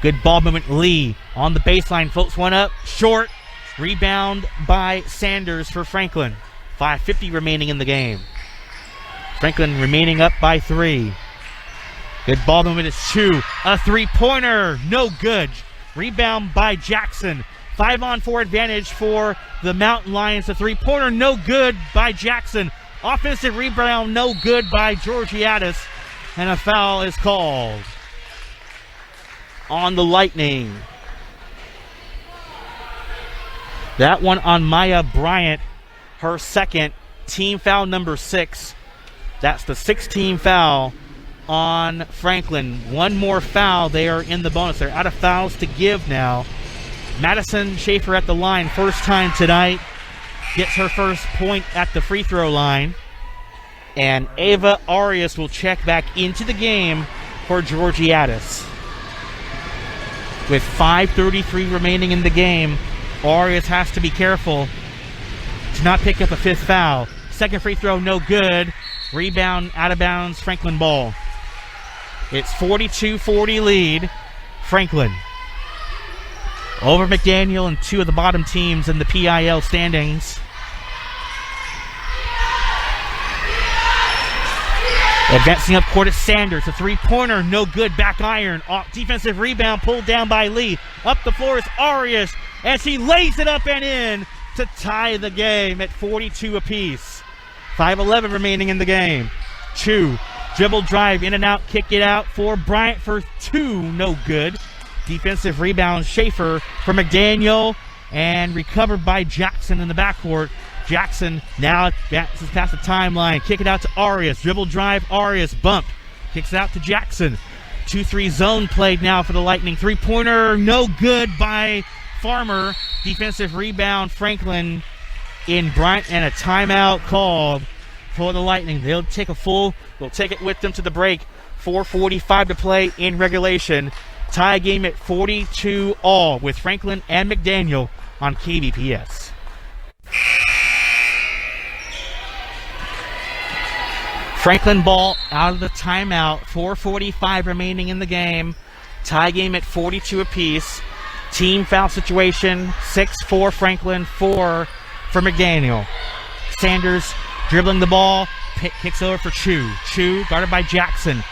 Good ball movement. Lee on the baseline, floats one up, short. Rebound by Sanders for Franklin. 5:50 remaining in the game. Franklin remaining up by 3. Good ball movement. It's 2. A 3-pointer. No good. Rebound by Jackson. 5-on-4 advantage for the Mountain Lions. A 3-pointer. No good by Jackson. Offensive rebound. No good by Georgiadis. And a foul is called on the Lightning. That one on Maya Bryant. Her second. Team foul number 6. That's the 16th foul on Franklin. One more foul. They are in the bonus. They're out of fouls to give now. Madison Schaefer at the line. First time tonight. Gets her first point at the free throw line. And Ava Arias will check back into the game for Georgiadis. With 5:33 remaining in the game, Arias has to be careful to not pick up a 5th foul. Second free throw, no good. Rebound, out of bounds, Franklin ball. It's 42-40 lead, Franklin. Over McDaniel and 2 of the bottom teams in the PIL standings. Advancing up court is Sanders. A 3-pointer, no good. Back iron. Defensive rebound pulled down by Lee. Up the floor is Arias as he lays it up and in to tie the game at 42 apiece. 5:11 remaining in the game. 2. Dribble drive, in and out, kick it out for Bryant for 2. No good. Defensive rebound, Schaefer for McDaniel, and recovered by Jackson in the backcourt. Jackson now advances past the timeline. Kick it out to Arias. Dribble drive, Arias bump. Kicks it out to Jackson. 2-3 zone played now for the Lightning. 3-pointer, no good by Farmer. Defensive rebound, Franklin in Bryant, and a timeout called for the Lightning. They'll take it with them to the break. 4:45 to play in regulation. Tie game at 42 all with Franklin and McDaniel on KBPS. Franklin ball out of the timeout. 4:45 remaining in the game. Tie game at 42 apiece. Team foul situation. 6 for Franklin, 4 for McDaniel. Sanders dribbling the ball. Kicks over for Chu. Chu guarded by Jackson.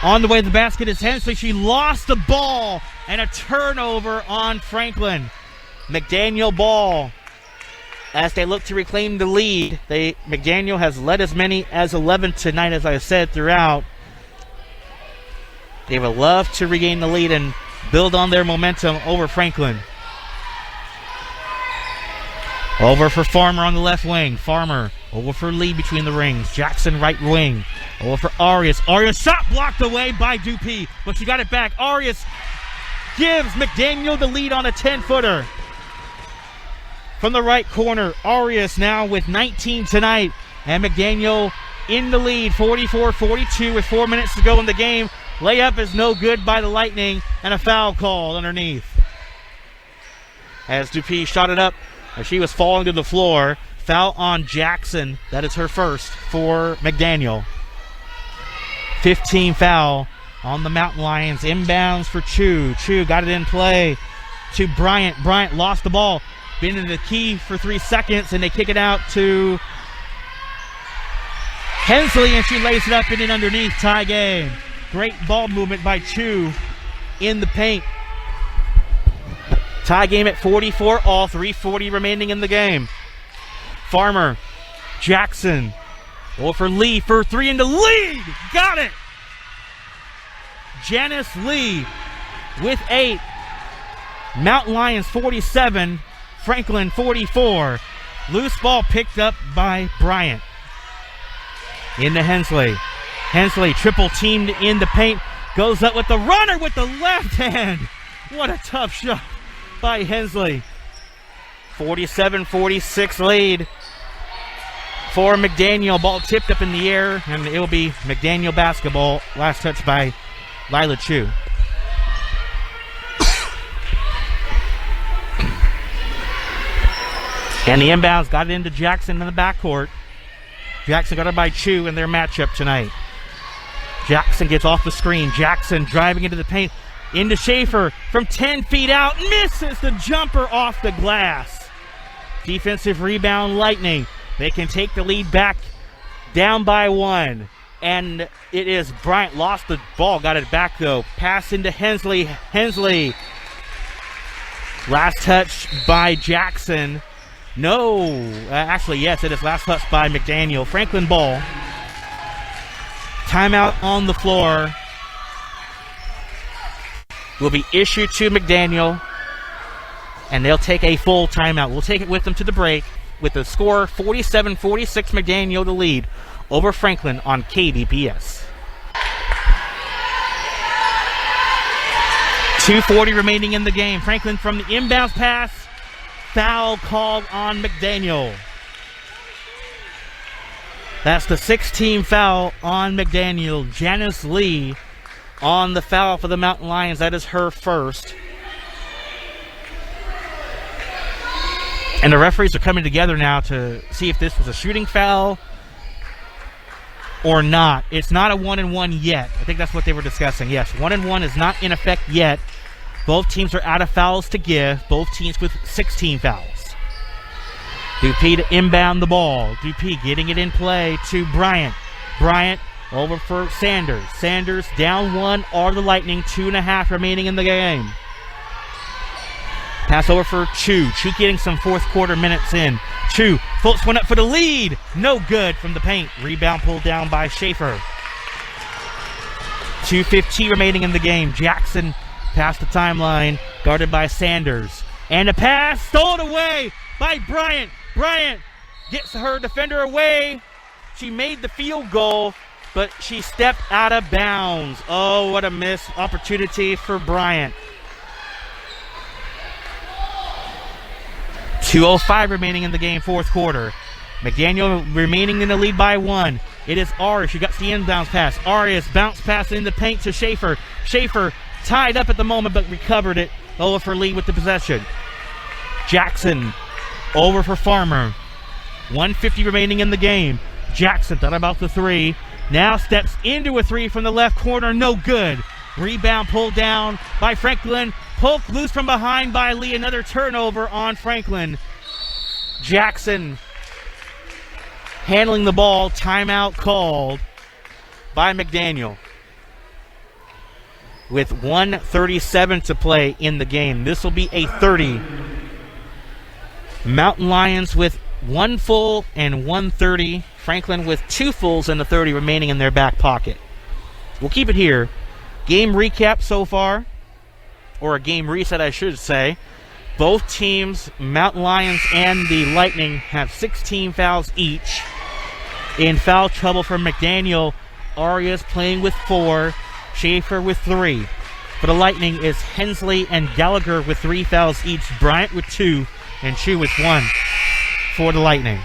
On the way to the basket is Hensley. She lost the ball and a turnover on Franklin. McDaniel ball. As they look to reclaim the lead, McDaniel has led as many as 11 tonight, as I said throughout. They would love to regain the lead and build on their momentum over Franklin. Over for Farmer on the left wing. Farmer over for Lee between the rings. Jackson right wing. Over for Arias. Arias shot blocked away by Dupuis, but she got it back. Arias gives McDaniel the lead on a 10-footer. From the right corner, Arias now with 19 tonight. And McDaniel in the lead, 44-42 with 4 minutes to go in the game. Layup is no good by the Lightning, and a foul called underneath. As Dupuis shot it up, as she was falling to the floor. Foul on Jackson. That is her first for McDaniel. 15 foul on the Mountain Lions. Inbounds for Chu. Chu got it in play to Bryant. Bryant lost the ball. Been in the key for 3 seconds, and they kick it out to Hensley, and she lays it up and in underneath. Tie game. Great ball movement by Chu in the paint. Tie game at 44 all. 3:40 remaining in the game. Farmer. Jackson. Over for Lee for 3 in the lead. Got it. Janice Lee with 8. Mountain Lions 47. Franklin 44. Loose ball picked up by Bryant. Into Hensley. Hensley triple teamed in the paint. Goes up with the runner with the left hand. What a tough shot by Hensley. 47-46 lead. for McDaniel. Ball tipped up in the air, and it will be McDaniel basketball. Last touch by Lila Chu. And the inbounds got it into Jackson in the backcourt. Jackson got it by Chu in their matchup tonight. Jackson gets off the screen. Jackson driving into the paint. Into Schaefer from 10 feet out. Misses the jumper off the glass. Defensive rebound, Lightning. They can take the lead back down by 1. And it is Bryant lost the ball. Got it back though. Pass into Hensley. Hensley. Last touch by Jackson. No. Actually, yes, it is last touch by McDaniel. Franklin ball. Timeout on the floor will be issued to McDaniel, and they'll take a full timeout. We'll take it with them to the break with the score 47-46, McDaniel to lead over Franklin on KBPS. 2:40 remaining in the game. Franklin from the inbounds pass. Foul called on McDaniel. That's the 16th foul on McDaniel. Janice Lee on the foul for the Mountain Lions. That is her first. And the referees are coming together now to see if this was a shooting foul or not. It's not a 1-and-1 yet. I think that's what they were discussing. Yes, 1-and-1 is not in effect yet. Both teams are out of fouls to give. Both teams with 16 fouls. Dupuis to inbound the ball. Dupuis getting it in play to Bryant. Bryant over for Sanders. Sanders down 1 are the Lightning. 2.5 remaining in the game. Pass over for Chu. Chu getting some fourth quarter minutes in. Chu floats one up for the lead. No good from the paint. Rebound pulled down by Schaefer. 2:15 remaining in the game. Jackson past the timeline. Guarded by Sanders. And a pass stolen away by Bryant. Bryant gets her defender away. She made the field goal, but she stepped out of bounds. Oh, what a missed opportunity for Bryant. 2:05 remaining in the game, fourth quarter. McDaniel remaining in the lead by 1. It is Arias. She got the inbounds pass. Arias bounce pass in the paint to Schaefer. Schaefer tied up at the moment, but recovered it. Over for Lee with the possession. Jackson over for Farmer. 1:50 remaining in the game. Jackson thought about the 3. Now steps into a 3 from the left corner. No good. Rebound pulled down by Franklin. Poked loose from behind by Lee. Another turnover on Franklin. Jackson handling the ball. Timeout called by McDaniel. With 1:37 to play in the game. This will be a 30. Mountain Lions with 1 full and 1:30. Franklin with 2 fulls and a 30 remaining in their back pocket. We'll keep it here. Game recap so far, or a game reset I should say. Both teams, Mountain Lions and the Lightning, have 16 fouls each. In foul trouble for McDaniel, Arias playing with 4, Schaefer with 3. For the Lightning is Hensley and Gallagher with 3 fouls each, Bryant with 2, and Chu with 1 for the Lightning.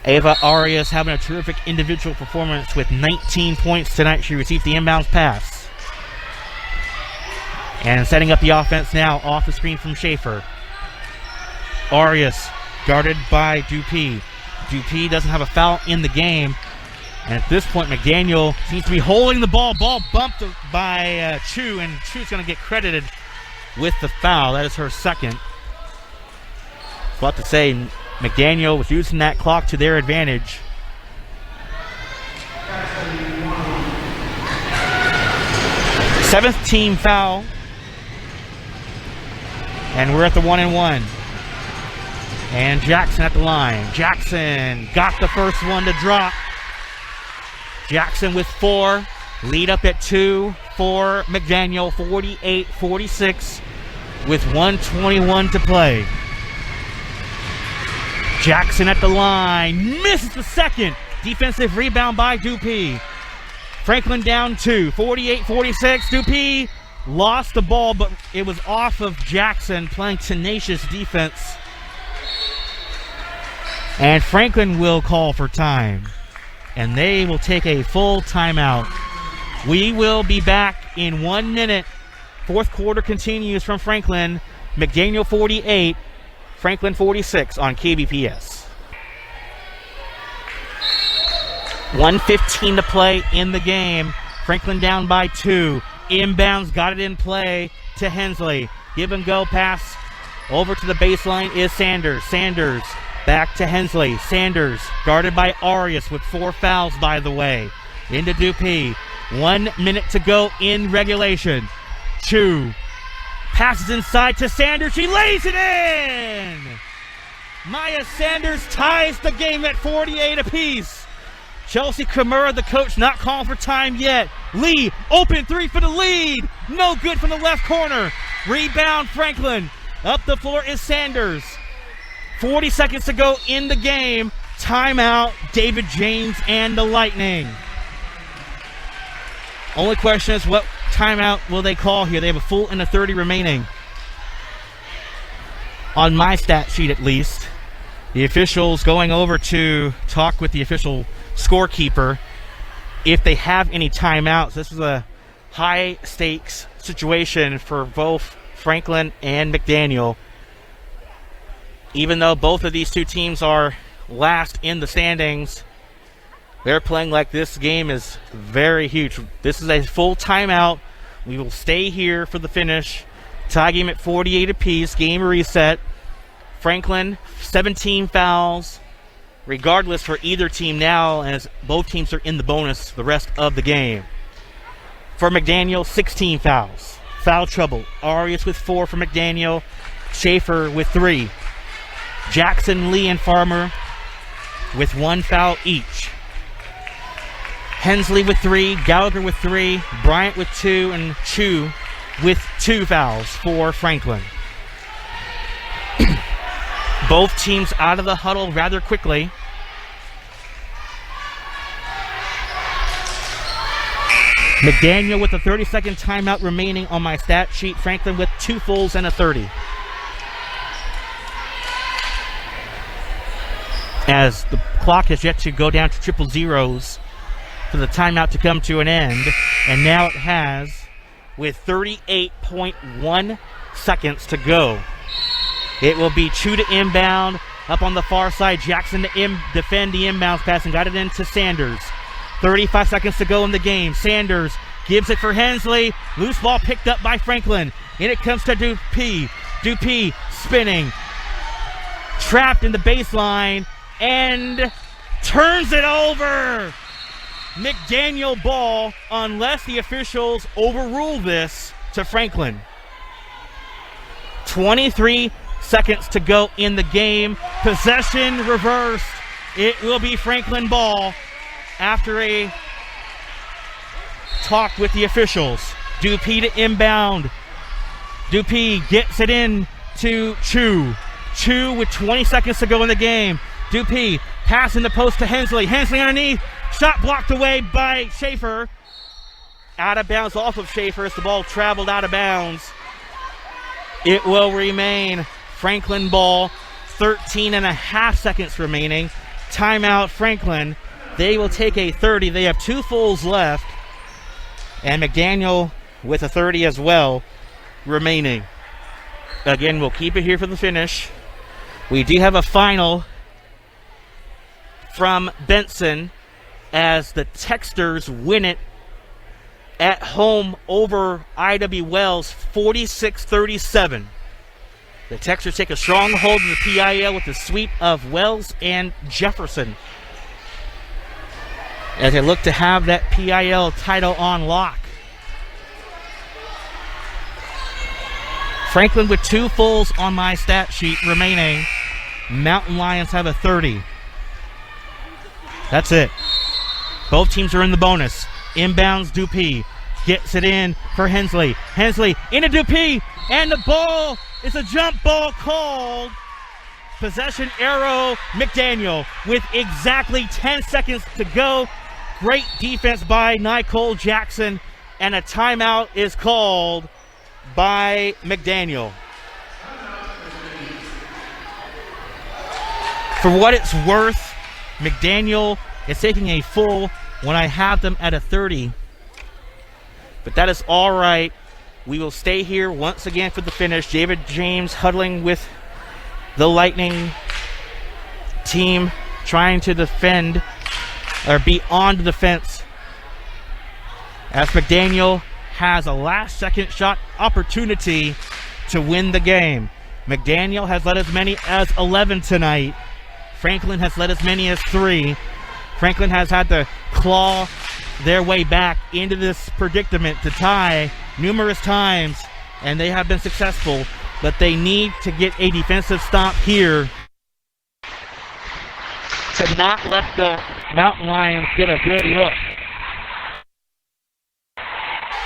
Ava Arias having a terrific individual performance with 19 points tonight. She received the inbounds pass. And setting up the offense now off the screen from Schaefer. Arias guarded by Dupuis. Dupuis doesn't have a foul in the game. And at this point, McDaniel seems to be holding the ball. Ball bumped by Chu, and Chu's going to get credited with the foul. That is her second. I was about to say, McDaniel was using that clock to their advantage. Seventh team foul. And we're at the 1-and-1. And Jackson at the line. Jackson got the first one to drop. Jackson with 4. Lead up at 2 for McDaniel. 48-46 with 1:21 to play. Jackson at the line. Misses the second. Defensive rebound by Dupuis. Franklin down 2. 48-46. Dupuis lost the ball, but it was off of Jackson playing tenacious defense. And Franklin will call for time. And they will take a full timeout. We will be back in 1 minute. Fourth quarter continues from Franklin. McDaniel 48, Franklin 46 on KBPS. 1:15 to play in the game. Franklin down by 2. Inbounds, got it in play to Hensley. Give and go pass over to the baseline is Sanders. Sanders back to Hensley. Sanders guarded by Arias with 4 fouls, by the way. Into Dupuis. 1 minute to go in regulation. Chu passes inside to Sanders. She lays it in! Maya Sanders ties the game at 48 apiece. Chelsea Kimura, the coach, not calling for time yet. Lee, open 3 for the lead. No good from the left corner. Rebound, Franklin. Up the floor is Sanders. 40 seconds to go in the game. Timeout, David James and the Lightning. Only question is, what timeout will they call here? They have a full and a 30 remaining. On my stat sheet, at least. The officials going over to talk with the official scorekeeper if they have any timeouts. This is a high-stakes situation for both Franklin and McDaniel. Even though both of these two teams are last in the standings, they're playing like this game is very huge. This is a full timeout. We will stay here for the finish. Tie game at 48 apiece. Game reset. Franklin, 17 fouls. Regardless for either team now, as both teams are in the bonus the rest of the game. For McDaniel, 16 fouls. Foul trouble. Arias with 4 for McDaniel. Schaefer with 3. Jackson, Lee, and Farmer with 1 foul each. Hensley with 3, Gallagher with 3, Bryant with 2, and Chu with 2 fouls for Franklin. Both teams out of the huddle rather quickly. McDaniel with a 30-second timeout remaining on my stat sheet. Franklin with 2 fulls and a 30. As the clock has yet to go down to triple zeros for the timeout to come to an end. And now it has, with 38.1 seconds to go. It will be Chu to inbound. Up on the far side, Jackson to defend the inbounds pass and got it into Sanders. 35 seconds to go in the game. Sanders gives it for Hensley. Loose ball picked up by Franklin. In it comes to Dupuis. Dupuis spinning. Trapped in the baseline and turns it over. McDaniel ball, unless the officials overrule this to Franklin. 23 seconds to go in the game. Possession reversed. It will be Franklin ball after a talk with the officials. Dupuis to inbound. Dupuis gets it in to Chu. Chu with 20 seconds to go in the game. Dupuis passing the post to Hensley. Hensley underneath. Shot blocked away by Schaefer. Out of bounds off of Schaefer as the ball traveled out of bounds. It will remain Franklin ball. 13 and a half seconds remaining. Timeout Franklin. They will take a 30. They have 2 fulls left. And McDaniel with a 30 as well remaining. Again, we'll keep it here for the finish. We do have a final from Benson as the Texters win it at home over I.W. Wells 46-37. The Texters take a strong hold of the PIL with the sweep of Wells and Jefferson as they look to have that PIL title on lock. Franklin with 2 fulls on my stat sheet remaining. Mountain Lions have a 30. That's it. Both teams are in the bonus. Inbounds Dupuis. Gets it in for Hensley. Hensley into Dupuis. And the ball is a jump ball called. Possession arrow McDaniel with exactly 10 seconds to go. Great defense by Nicole Jackson. And a timeout is called by McDaniel. For what it's worth, McDaniel is taking a full when I have them at a 30. But that is all right. We will stay here once again for the finish. David James huddling with the Lightning team, trying to defend or be on the defense as McDaniel has a last-second shot opportunity to win the game. McDaniel has led as many as 11 tonight. Franklin has led as many as 3. Franklin has had to claw their way back into this predicament to tie numerous times, and they have been successful, but they need to get a defensive stop here to not let the Mountain Lions get a good look.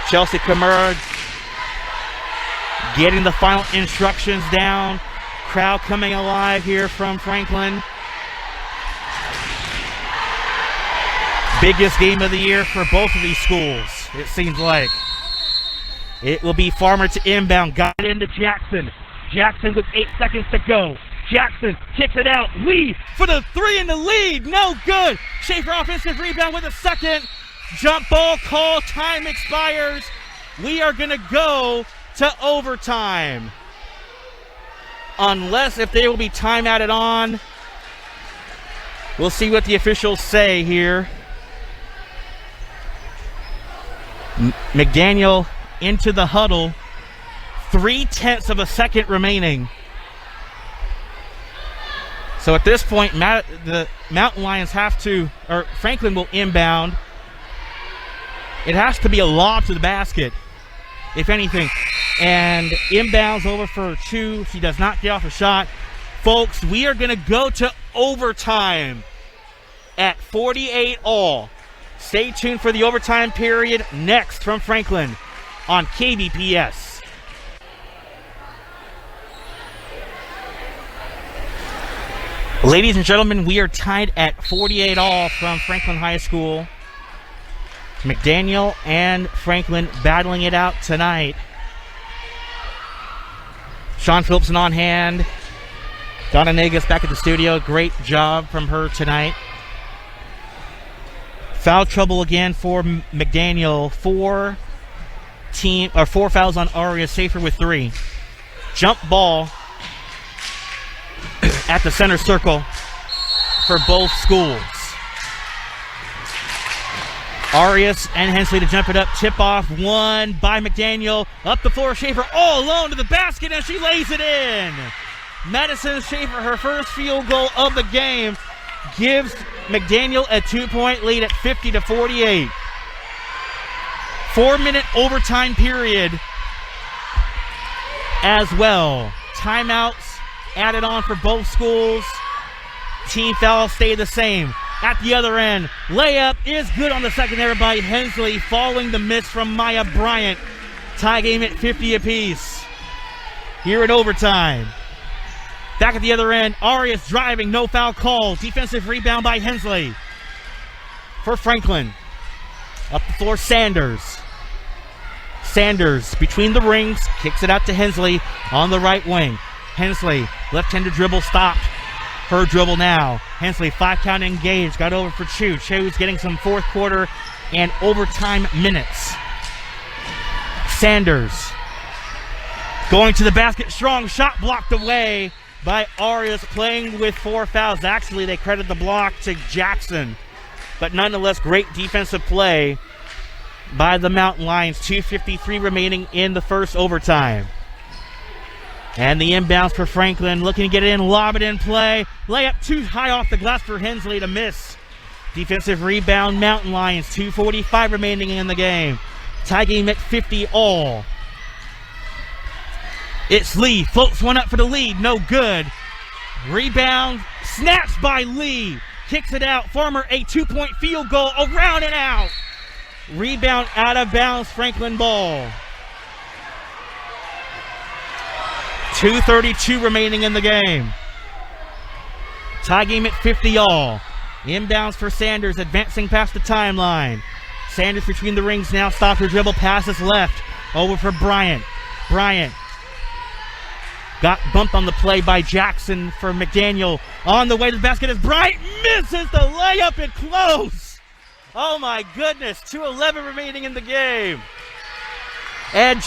Chelsea Kamara getting the final instructions down. Crowd coming alive here from Franklin. Biggest game of the year for both of these schools, it seems like. It will be Farmer to inbound. Got it into Jackson. Jackson with 8 seconds to go. Jackson kicks it out. Lee for the 3 in the lead. No good. Schaefer offensive rebound with a second. Jump ball call. Time expires. We are going to go to overtime. Unless if there will be time added on. We'll see what the officials say here. McDaniel into the huddle. 0.3 of a second remaining. So at this point, the Mountain Lions have to, or Franklin will inbound. It has to be a lob to the basket, if anything. And inbounds over for Chu. She does not get off a shot. Folks, we are going to go to overtime at 48 all. Stay tuned for the overtime period next from Franklin on KBPS. Ladies and gentlemen, we are tied at 48 all from Franklin High School. McDaniel and Franklin battling it out tonight. Sean Phillipson on hand. Donna Nagus back at the studio. Great job from her tonight. Foul trouble again for McDaniel. 4 fouls on Aria. Schaefer with 3. Jump ball at the center circle for both schools. Arias and Hensley to jump it up. Tip off, one by McDaniel. Up the floor, Schaefer all alone to the basket, and she lays it in. Madison Schaefer, her first field goal of the game, gives McDaniel a 2-point lead at 50-48. 4-minute overtime period as well. Timeouts added on for both schools. Team fouls stay the same. At the other end, layup is good on the second there by Hensley, following the miss from Maya Bryant. Tie game at 50 apiece. Here at overtime. Back at the other end, Arias driving, no foul call. Defensive rebound by Hensley. For Franklin. Up the floor, Sanders. Sanders between the rings, kicks it out to Hensley on the right wing. Hensley, left-handed dribble stopped. Her dribble now. Hensley, 5-count engaged. Got over for Chu. Chu's getting some fourth quarter and overtime minutes. Sanders going to the basket. Strong shot blocked away by Arias, playing with 4 fouls. Actually, they credit the block to Jackson. But nonetheless, great defensive play by the Mountain Lions. 2:53 remaining in the first overtime. And the inbounds for Franklin, looking to get it in, lob it in play. Layup too high off the glass for Hensley to miss. Defensive rebound, Mountain Lions, 2:45 remaining in the game. Tie game at 50 all. It's Lee, floats one up for the lead, no good. Rebound, snaps by Lee. Kicks it out, Farmer a 2-point field goal, around and out. Rebound out of bounds, Franklin ball. 2:32 remaining in the game. Tie game at 50 all. Inbounds for Sanders, advancing past the timeline. Sanders between the rings now, stops her dribble, passes left. Over for Bryant. Bryant Got bumped on the play by Jackson for McDaniel. On the way to the basket as Bryant misses the layup and close. Oh my goodness, 2:11 remaining in the game. And